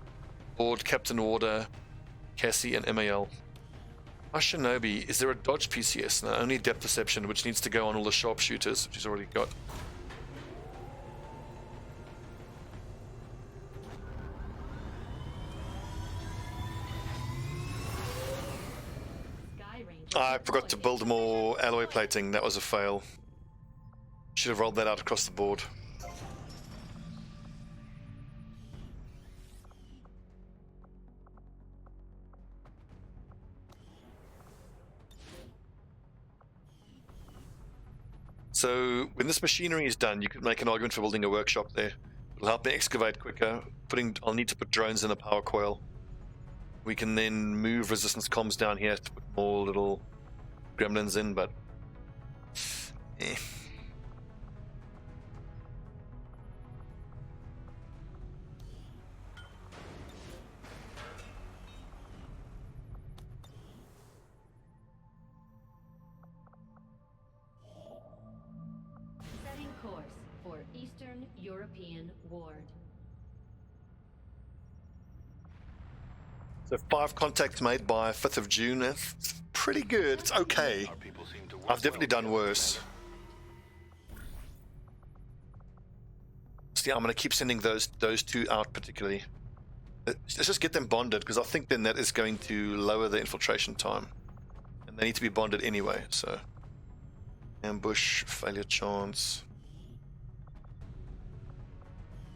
Lord, Captain Order, Cassie, and MAL. Oh, Shinobi, is there a dodge PCS? No, only depth perception, which needs to go on all the sharpshooters, which he's already got. I forgot to build more alloy plating. That was a fail. Should have rolled that out across the board. So when this machinery is done, you could make an argument for building a workshop there. It'll help me excavate quicker. I'll need to put drones in a power coil. We can then move resistance comms down here to put more little gremlins in, but Setting course for Eastern European Ward. So 5 contacts made by 5th of June. That's pretty good. It's okay. I've definitely done worse. See, I'm going to keep sending those 2 out particularly. Let's just get them bonded, because I think then that is going to lower the infiltration time. And they need to be bonded anyway, so... Ambush, failure chance...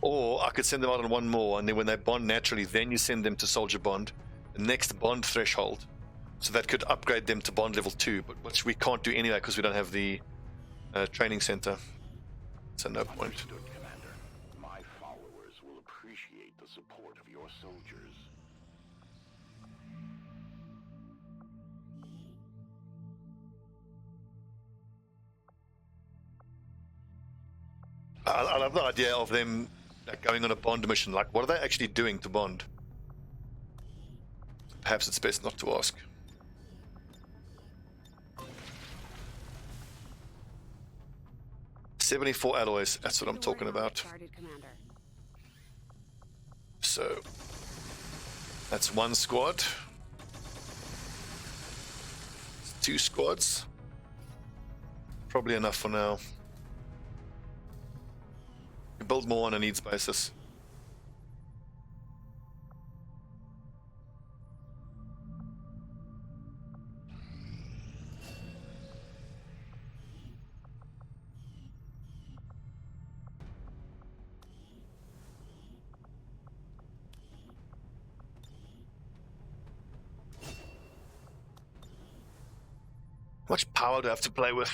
Or I could send them out on 1 more, and then when they bond naturally, then you send them to soldier bond, the next bond threshold. So that could upgrade them to bond level 2, but which we can't do anyway because we don't have the training center. So no point. Understood, Commander. My followers will appreciate the support of your soldiers. I love the idea of them going on a bond mission. Like, what are they actually doing to bond? Perhaps it's best not to ask. $74 alloys, that's what I'm talking about. Started, Commander. So that's 1 squad. 2 squads. Probably enough for now. You build more on a needs basis. How much power do I have to play with?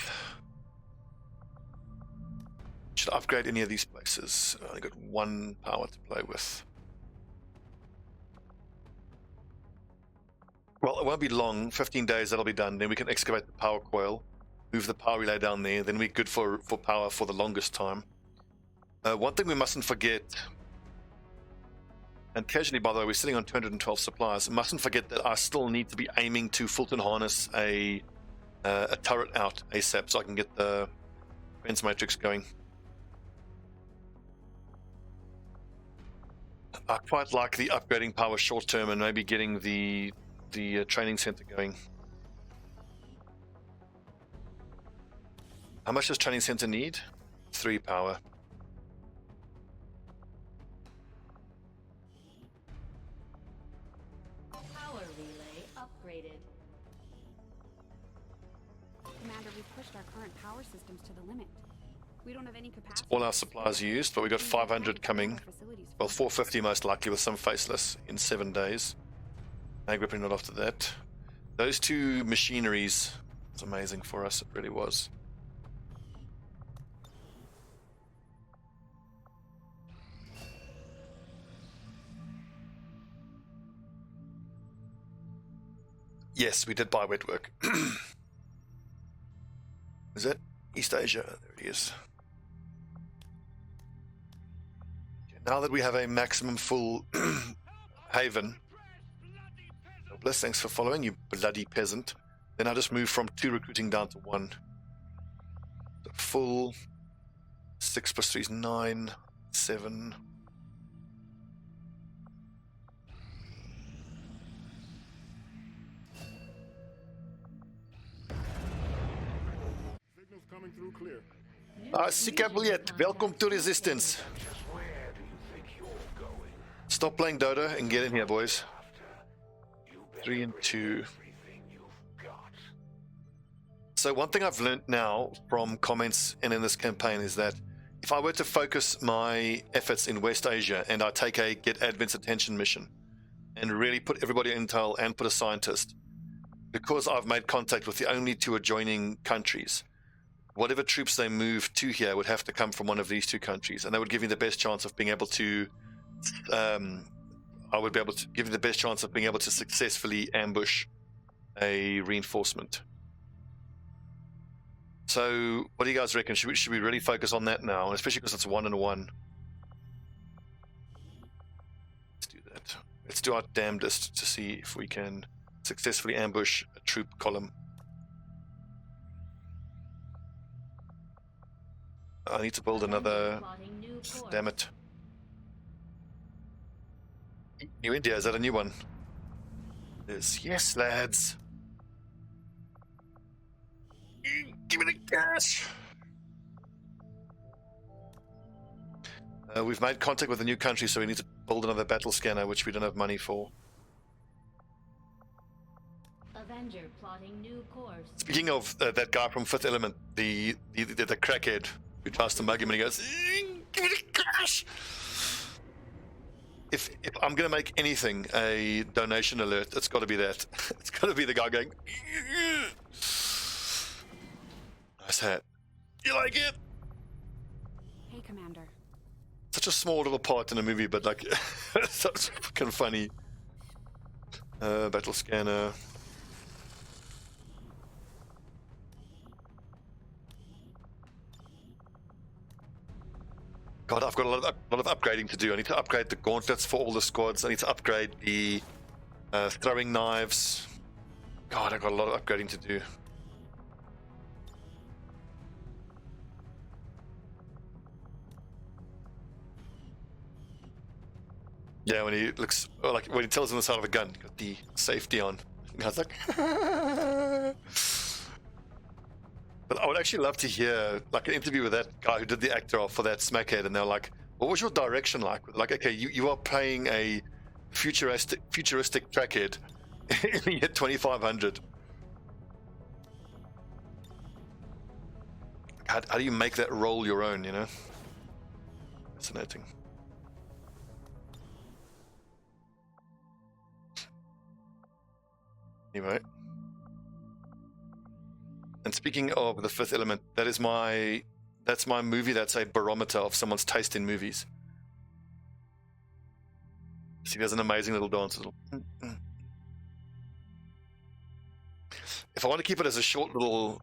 Should I upgrade any of these places? I only got 1 power to play with. Well, it won't be long. 15 days, that'll be done. Then we can excavate the power coil, move the power relay down there. Then we're good for power for the longest time. One thing we mustn't forget, and casually, by the way, we're sitting on 212 supplies. Mustn't forget that I still need to be aiming to Fulton harness a turret out ASAP so I can get the defense matrix going. I quite like the upgrading power short term and maybe getting the training center going. How much does training center need? 3 power. Power relay upgraded. Commander, we've pushed our current power systems to the limit. We don't have any capacity. All our supplies used, but we got 500 coming. Well, 450 most likely with some faceless in 7 days. Mag ripping not after that. Those 2 machineries was amazing for us. It really was. Yes, we did buy wet work. Is it East Asia? There it is. Okay, now that we have a maximum full haven. God bless, thanks for following, you bloody peasant. Then I just move from 2 recruiting down to 1. So full 6 plus 3 is 9, 7. Signals coming through clear. Sikabliet, welcome to Resistance. Stop playing Dota and get in here, boys. 3 and 2. So one thing I've learned now from comments and in this campaign is that if I were to focus my efforts in West Asia and I take a get advent's attention mission and really put everybody in intel and put a scientist, because I've made contact with the only 2 adjoining countries, whatever troops they move to here would have to come from one of these two countries, and that would give me the best chance of being able to I would be able to give you the best chance of being able to successfully ambush a reinforcement. So what do you guys reckon? Should we really focus on that now, especially because it's 1-1? Let's do that. Let's do our damnedest to see if we can successfully ambush a troop column. I need to build another. Damn it. New India, is that a new one? Yes, lads. Give me the cash. We've made contact with a new country, so we need to build another battle scanner, which we don't have money for. Avenger plotting new course. Speaking of that guy from Fifth Element, the crackhead who tries to mug him, and he goes, "Give me the cash." If I'm going to make anything a donation alert, it's got to be that. It's got to be the guy going, nice hat. You like it? Hey, Commander. Such a small little part in a movie, but like, such fucking funny. Battle scanner. God, I've got a lot of upgrading to do. I need to upgrade the gauntlets for all the squads. I need to upgrade the throwing knives. God, I've got a lot of upgrading to do. Yeah, when he looks, like when he tells him the sound of a gun, got the safety on. And I was like, but I would actually love to hear like an interview with that guy who did the actor off for that smackhead, and they're like, what was your direction like? Like, okay, you are playing a futuristic trackhead in the year 2500. How do you make that role your own, you know? Fascinating. Anyway. And speaking of the Fifth Element, that's my movie that's a barometer of someone's taste in movies. See, there's an amazing little dance. If I want to keep it as a short little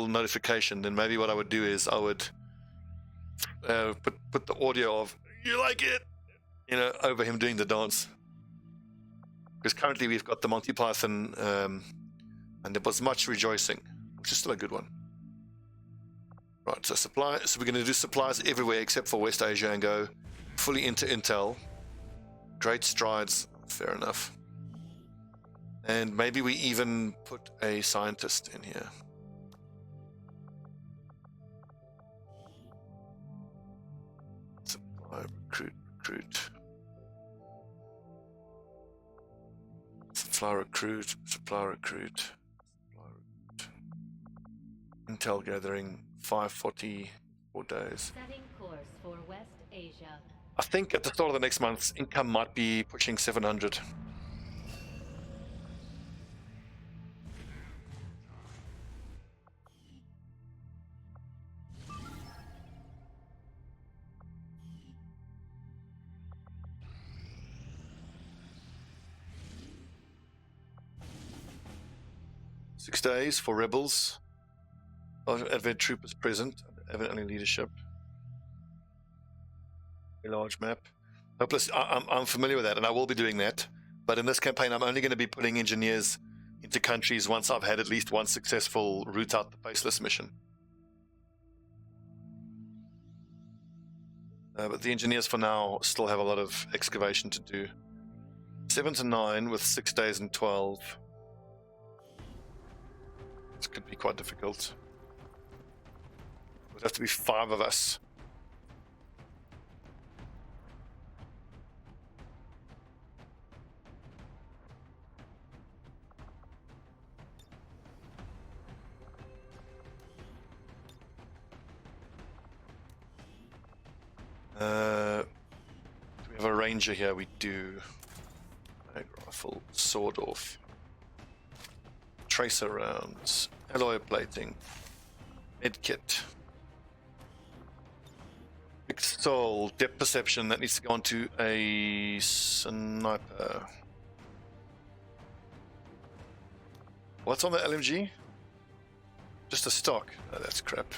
notification, then maybe what I would do is I would put the audio of "You like it," you know, over him doing the dance. Because currently we've got the Monty Python. And there was much rejoicing, which is still a good one. Right, so supply. So we're going to do supplies everywhere except for West Asia and go fully into Intel. Great strides, fair enough. And maybe we even put a scientist in here. Supply, recruit. Supply, recruit. Intel gathering 544 days. Setting course for West Asia. I think at the start of the next month's income might be pushing 700. Six days for rebels. Advent troopers present. Advent only leadership. A large map. Hopeless. I'm familiar with that, and I will be doing that. But in this campaign, I'm only going to be putting engineers into countries once I've had at least one successful route out the faceless mission. But the engineers for now still have a lot of excavation to do. 7 to 9 with 6 days and 12. This could be quite difficult. Would have to be 5 of us. Do we have a ranger here? We do. Rifle, sword off. tracer rounds, alloy plating, med kit, fixed soul, depth perception that needs to go onto a sniper. What's on the LMG? Just a stock. Oh, that's crap.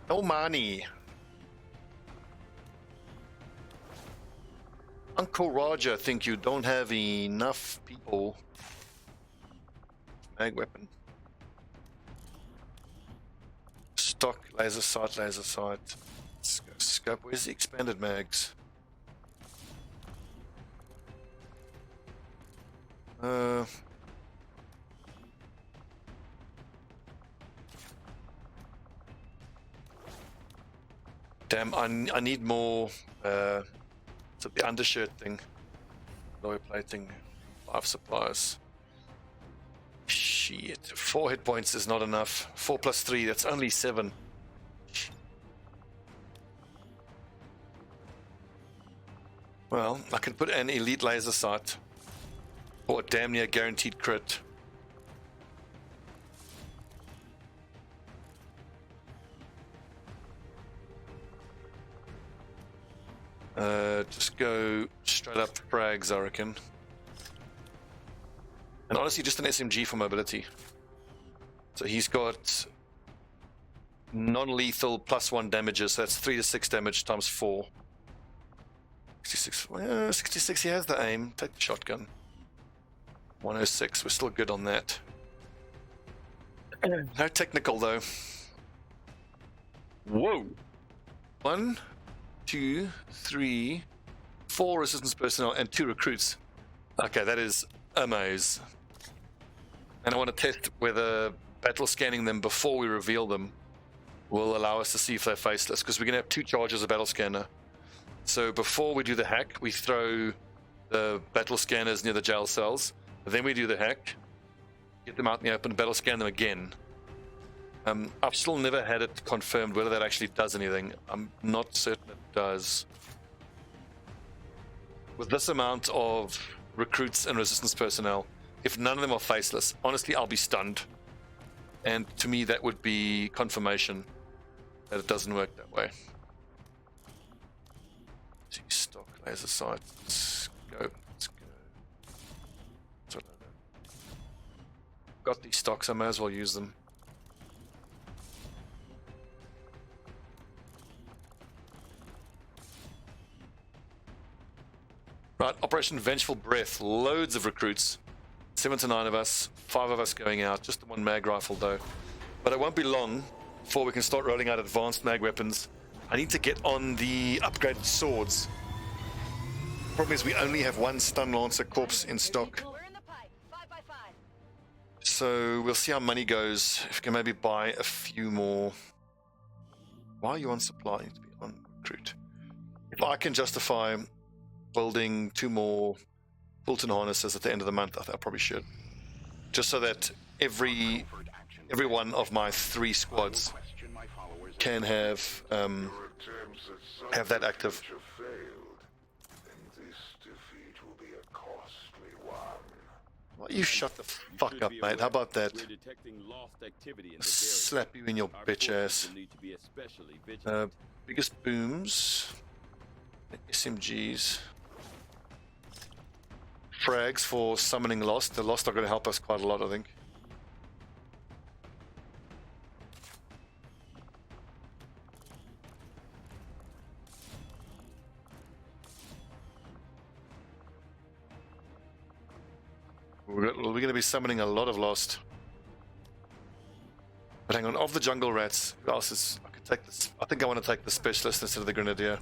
No money. Uncle Roger, I think you don't have enough people. Mag weapon. Stock, laser sight, laser sight. Scope, where's the expanded mags? Damn, I need more, so the undershirt thing. Lower plating, 5 supplies. Shit, 4 hit points is not enough. 4 plus 3, that's only 7. Well, I can put an elite laser sight for a damn near guaranteed crit. Just go straight up frags, I reckon. And honestly, just an SMG for mobility. So he's got non-lethal +1 damages, so that's 3 to 6 damage times 4. 66, 66, he has the aim. Take the shotgun. 106, we're still good on that. No technical though. Whoa! 1, 2, 3, 4 resistance personnel and 2 recruits. Okay, that is a maze. And I want to test whether battle scanning them before we reveal them will allow us to see if they're faceless, because we're going to have 2 charges of battle scanner. So before we do the hack, we throw the battle scanners near the jail cells. Then we do the hack, get them out in the open, battle scan them again. I've still never had it confirmed whether that actually does anything. I'm not certain it does. With this amount of recruits and resistance personnel, if none of them are faceless, honestly, I'll be stunned. And to me, that would be confirmation that it doesn't work that way. Stock laser sight. Let's go. Let's go. Got these stocks, I may as well use them. Right, Operation Vengeful Breath. Loads of recruits. 7 to 9 of us. 5 of us going out. Just the 1 mag rifle though. But it won't be long before we can start rolling out advanced mag weapons. I need to get on the upgraded swords. Problem is we only have 1 stun lancer corpse in stock. We're in the pipe. 5 by 5. So we'll see how money goes. If we can maybe buy a few more. Why are you on supply? You need to be on recruit. If I can justify building 2 more Fulton harnesses at the end of the month, I think I probably should. Just so that every one of my 3 squads can have that active. Well, you shut the fuck up, mate. How about that? Slap you in your bitch ass. Biggest booms. SMGs. Frags for summoning Lost. The Lost are going to help us quite a lot, I think. We're going to be summoning a lot of Lost. But hang on, of the jungle rats, who else is... I could take this. I think I want to take the specialist instead of the Grenadier.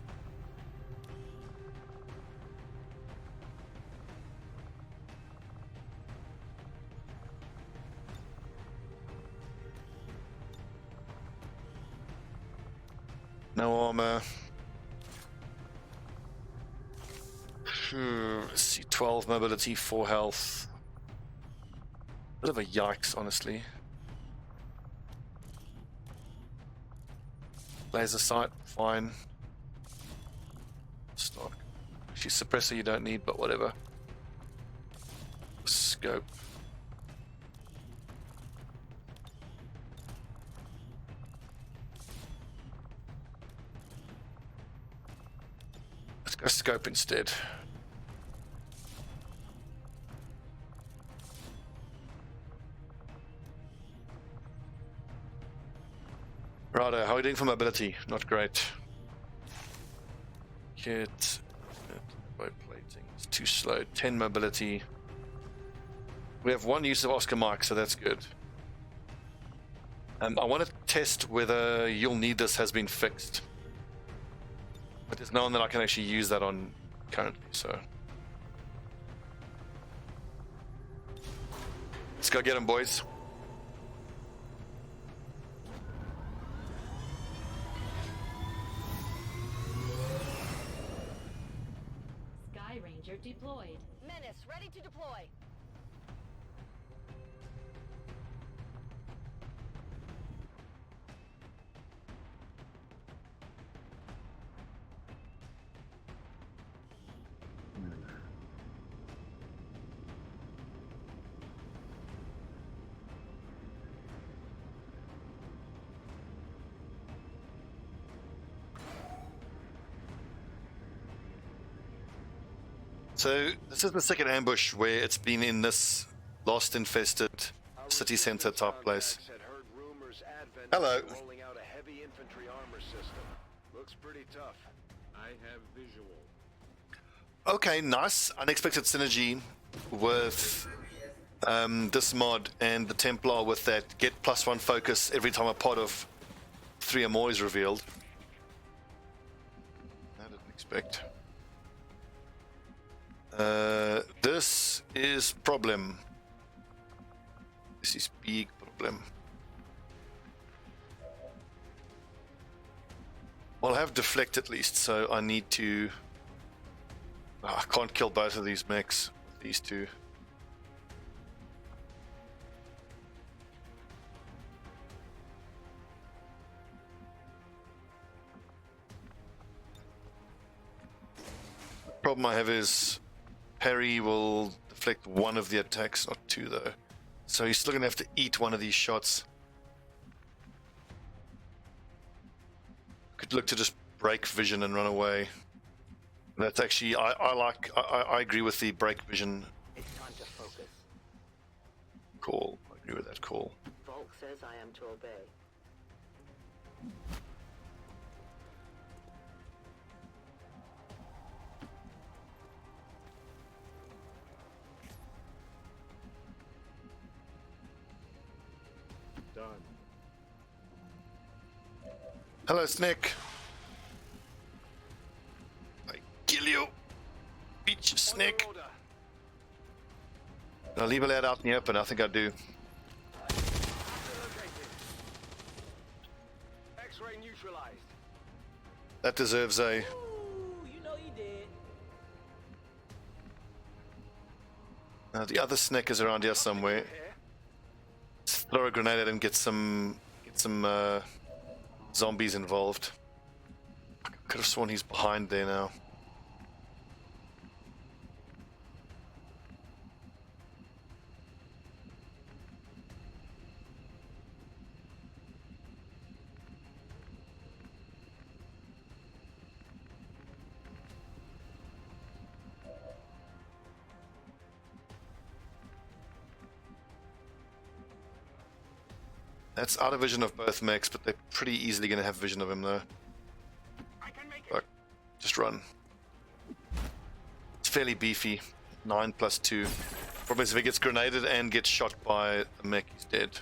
No armor. Let's see, 12 mobility, 4 health. Bit of a yikes, honestly. Laser sight, fine. Stock. Actually, suppressor you don't need, but whatever. Scope. Let's go scope instead. Righto, how are we doing for mobility? Not great. Kit. Boat plating. It's too slow. 10 mobility. We have one use of Oscar Mike, so that's good. I want to test whether You'll Need This has been fixed. But there's no one that I can actually use that on currently, so. Let's go get him, boys. Sky Ranger deployed. Menace, ready to deploy. So this is the second ambush where it's been in this lost infested city center type place. Hello. Rolling out a heavy infantry armor system. Looks pretty tough. I have visual. Okay, nice. Unexpected synergy with this mod and the Templar with that get +1 focus every time a pod of 3 or more is revealed. I didn't expect. This is problem. This is big problem. I'll have deflect at least, so I need to. I can't kill both of these mechs. These two. The problem I have is Perry will deflect one of the attacks, not 2 though. So he's still gonna have to eat one of these shots. Could look to just break vision and run away. That's actually I agree with the break vision It's time to focus. call. I agree with that call. Volk says I am to obey. Done. Hello, Snake. I kill you. Beach Snake. I'll leave a lad out in the open. I think I do. X-ray neutralized. That deserves a. You know you did. The other Snake is around here somewhere. Let's throw a grenade at him. Get some zombies involved. I could have sworn he's behind there now. That's out of vision of both mechs, but they're pretty easily going to have vision of him though. Fuck. Just run. It's fairly beefy. 9+2. Problem is if he gets grenaded and gets shot by a mech, he's dead.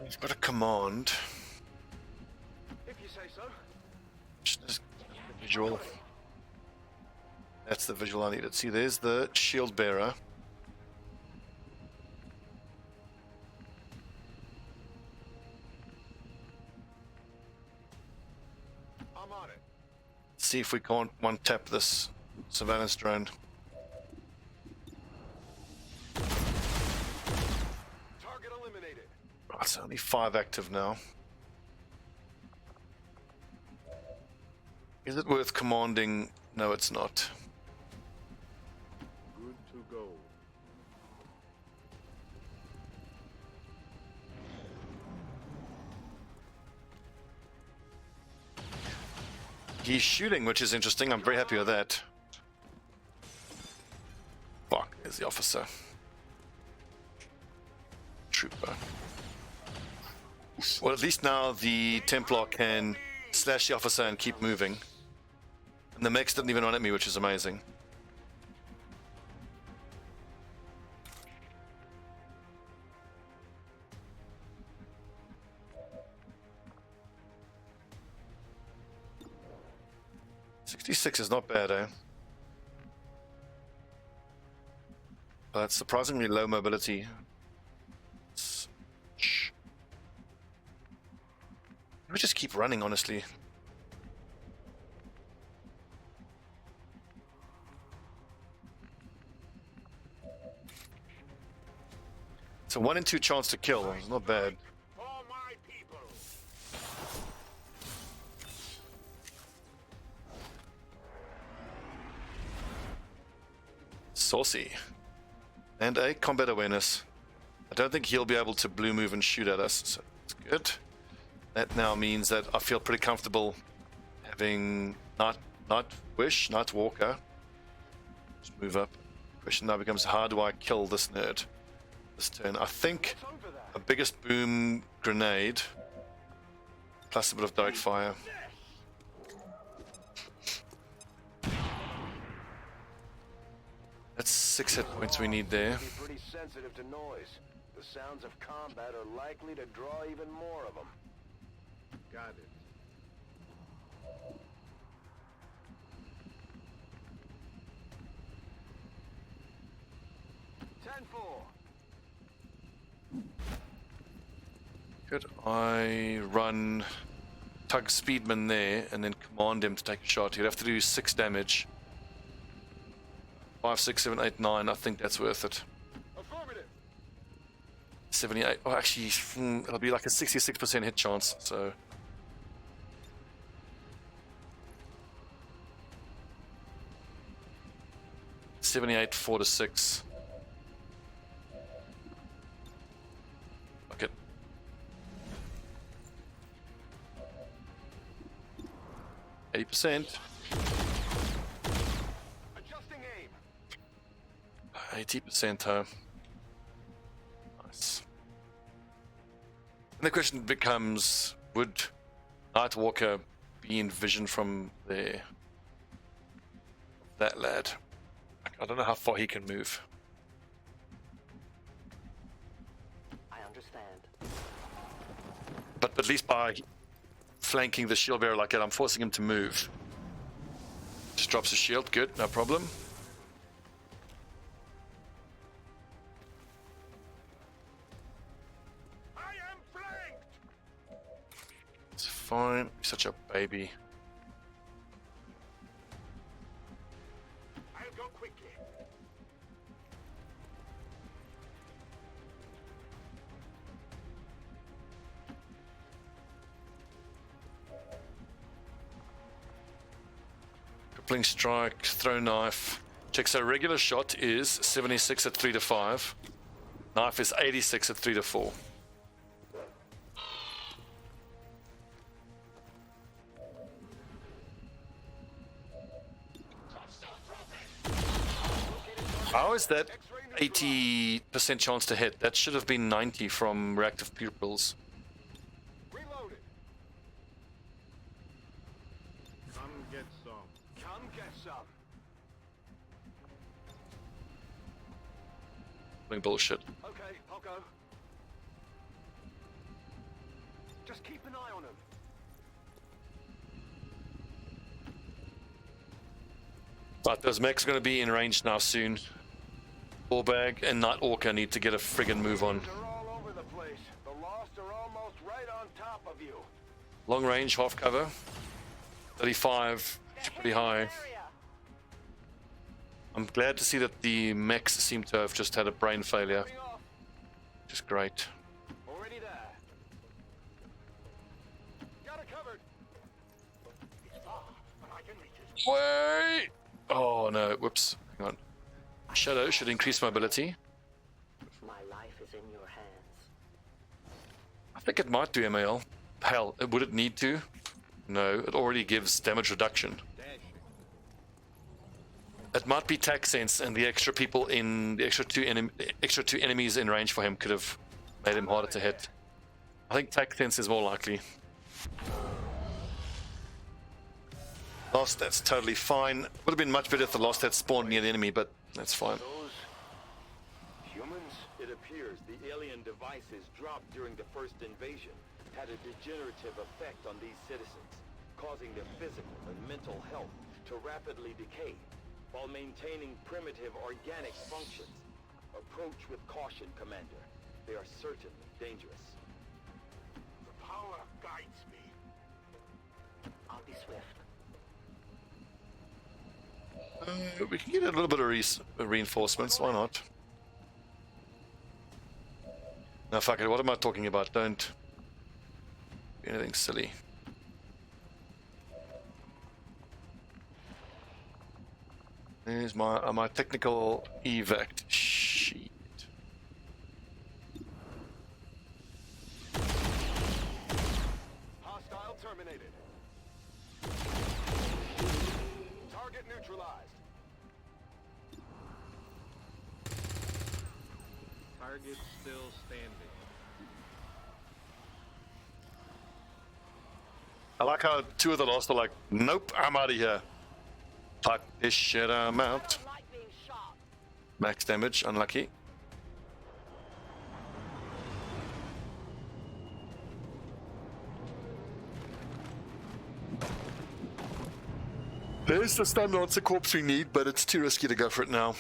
We've got a command. If you say so. Just visual. That's the visual I needed. See, there's the shield bearer. I'm on it. See if we can't one-tap this surveillance drone. Target eliminated. It's only 5 active now. Is it worth commanding? No, it's not. Good to go. He's shooting, which is interesting. I'm very happy with that. Fuck, there's the officer. Trooper. Well, at least now the Templar can slash the officer and keep moving. And the mechs didn't even run at me, which is amazing. $66 is not bad, eh? But surprisingly low mobility. We just keep running, honestly. It's a 1 in 2 chance to kill. It's not bad. For my people. Saucy. And a combat awareness. I don't think he'll be able to blue move and shoot at us, so that's good. That now means that I feel pretty comfortable having Night Walker. Just move up. Question now becomes, how do I kill this nerd this turn? I think a biggest boom grenade plus a bit of direct fire. That's 6 hit points we need there. Be pretty sensitive to noise. The sounds of combat are likely to draw even more of them. Got it. Could I run Tug Speedman there and then command him to take a shot? He'd have to do 6 damage. 5, 6, 7, 8, 9. I think that's worth it. 78. Oh, actually, it'll be like a 66% hit chance. So. $78, 4 to 6. Fuck it. %. 80%, huh? Nice. And the question becomes, would Nightwalker be in vision from there? That lad. I don't know how far he can move. I understand. But at least by flanking the shield bearer like that, I'm forcing him to move. Just drops his shield, good, no problem. It's fine, he's such a baby. I'll go quickly. Crippling strike, throw knife. Check, so regular shot is 76 at 3 to 5. Knife is 86 at 3 to 4. How is that 80% chance to hit? That should have been 90 from reactive pupils. Reloaded. Come get some. Come get some. Bullshit. Okay, I'll go. Just keep an eye on him. But those mechs are going to be in range now soon. Ballbag and Night Orca need to get a friggin' move on. They're all over the place. The Lost are almost right on top of you. Long range, half cover. 35, pretty high. I'm glad to see that the mechs seem to have just had a brain failure. Which is great. Already there. Way! Oh no, whoops. Hang on. Shadow should increase mobility. My life is in your hands. I think it might do MAL. Hell, would it need to? No, it already gives damage reduction. It might be tack sense, and the extra people in the extra two enemies in range for him could have made him harder to hit. I think tack sense is more likely. Lost, that's totally fine. Would have been much better if the lost had spawned near the enemy, but that's fine. Those humans? It appears the alien devices dropped during the first invasion had a degenerative effect on these citizens, causing their physical and mental health to rapidly decay while maintaining primitive organic functions. Approach with caution, Commander. They are certainly dangerous. The power guides me. I'll be swift. We can get a little bit of reinforcements, why not? No, fuck it, what am I talking about? Don't do anything silly. There's my technical evac sheet. Hostile terminated. Target neutralized. Target still standing. I like how two of the lost are like, nope, I'm out of here. Fuck this shit, I'm out. I don't like being shot. Max damage, unlucky. There's the stun lancer corpse we need, but it's too risky to go for it now.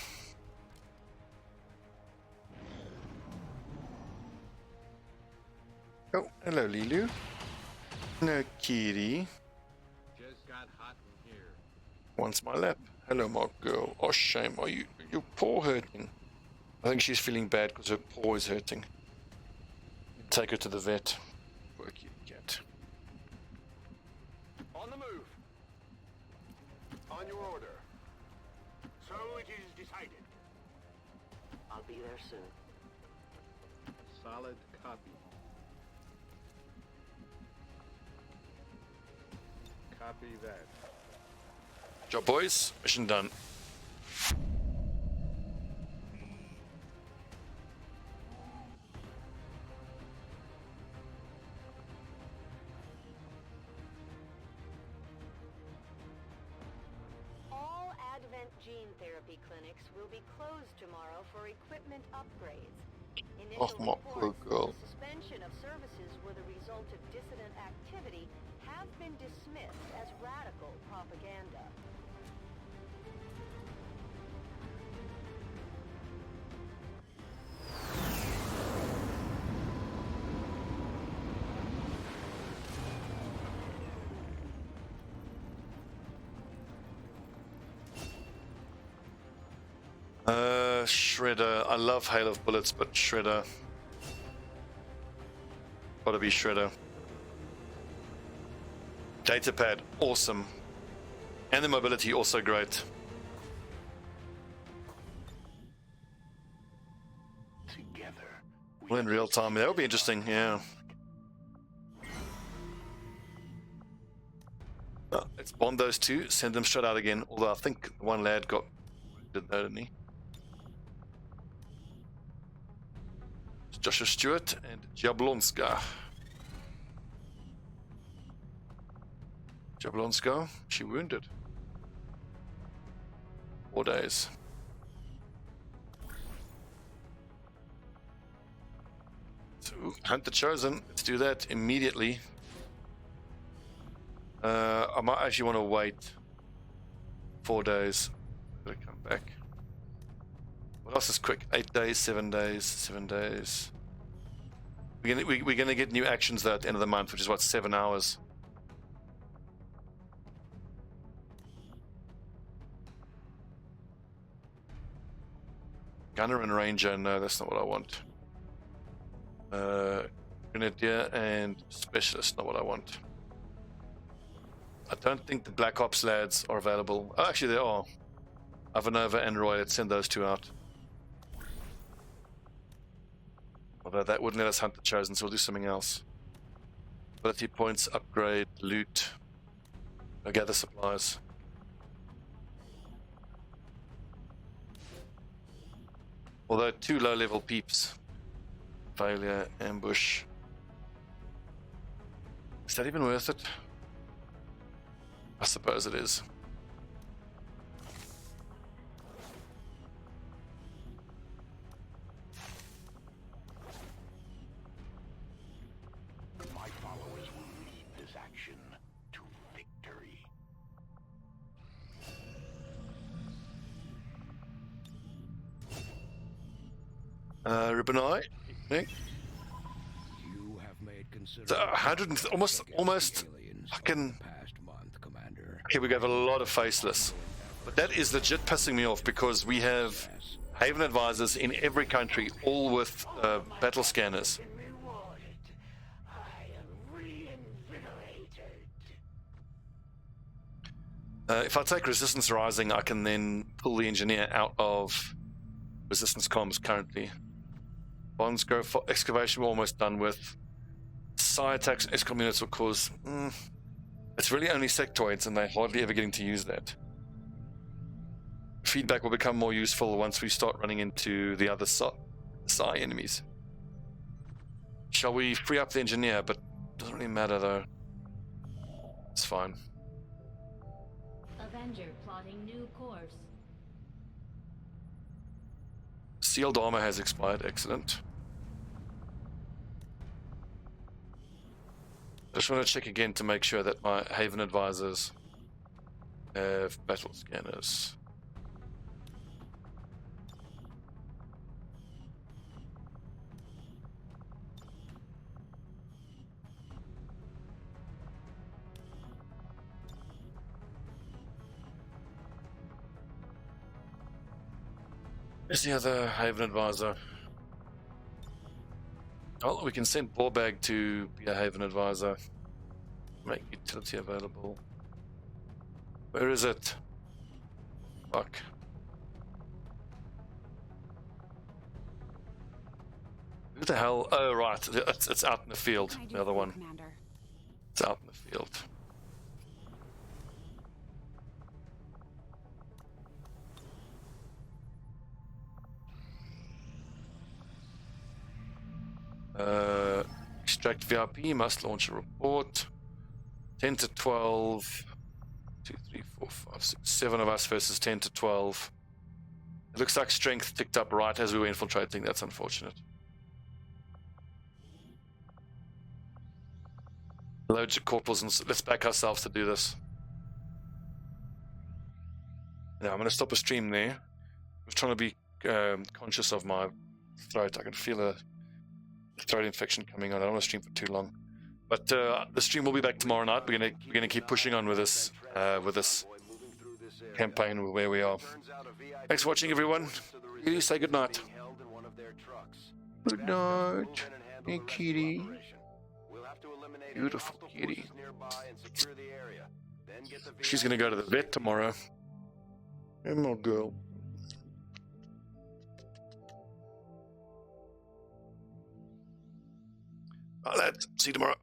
Oh, hello, Lilu. No, kitty. Just got hot in here. Wants my lap. Hello, my girl. Oh, shame. Are your paw hurting? I think she's feeling bad because her paw is hurting. Take her to the vet. Work you cat. On the move. On your order. So it is decided. I'll be there soon. Solid copy. Copy that. Job, boys. Mission done. All Advent gene therapy clinics will be closed tomorrow for equipment upgrades. Initial Oh, my poor reports girl. that the suspension of services were the result of dissident activity have been dismissed as radical propaganda. Shredder. I love Hail of Bullets, but Shredder. Gotta be Shredder. Datapad, awesome. And the mobility, also great. Together. Well, in real time, that would be interesting, yeah. Let's bond those two, send them straight out again. Although I think one lad got wounded though, didn't he? It's Joshua Stewart and Jablonska. Jablonska, she wounded. 4 days. So, hunt the chosen. Let's do that immediately. I might actually want to wait 4 days. Gotta come back. What else is quick? 8 days, 7 days, 7 days. We're gonna get new actions though at the end of the month, which is what, 7 hours. Gunner and Ranger, no, that's not what I want. Grenadier and Specialist, not what I want. I don't think the Black Ops lads are available. Oh, actually, they are. Ivanova and Roy, let's send those two out. Although that wouldn't let us hunt the Chosen, so we'll do something else. Ability points, upgrade, loot. Go gather supplies. Although 2 low-level peeps. Failure, ambush. Is that even worth it? I suppose it is. My followers will lead this action to victory. Ribbenai, Nick. You have made So 100 and almost fucking. past month, Commander. Okay, we have a lot of faceless, but that is legit pissing me off because we have Haven advisors in every country, all with battle scanners. If I take Resistance Rising, I can then pull the engineer out of Resistance comms currently. Bonds go for excavation, we're almost done with. Psi attacks and XCOM units will cause. It's really only sectoids, and they're hardly ever getting to use that. Feedback will become more useful once we start running into the other Psi enemies. Shall we free up the engineer? But it doesn't really matter though. It's fine. Avenger plotting new course. Sealed armor has expired. Excellent. I just want to check again to make sure that my Haven advisors have battle scanners. Where's the other Haven advisor? Oh, we can send Borbag to be a Haven advisor. Make utility available. Where is it? Fuck. Who the hell? Oh, right. It's out in the field. The other one. Commander. It's out in the field. Extract VIP, must launch a report. 10 to 12. 2, 3, 4, 5, 6, 7 of us versus 10 to 12. It looks like strength ticked up right as we were infiltrating. That's unfortunate. Loads of corporals, and let's back ourselves to do this. Now I'm going to stop a stream there. I was trying to be conscious of my throat. I can feel a throat infection coming on. I don't want to stream for too long, but the stream will be back tomorrow night. We're gonna keep pushing on with this campaign where we are. Thanks for watching, everyone. You say good night. Good night. Hey, kitty. Beautiful kitty. She's gonna go to the vet tomorrow. Hey, my girl. All right, see you tomorrow.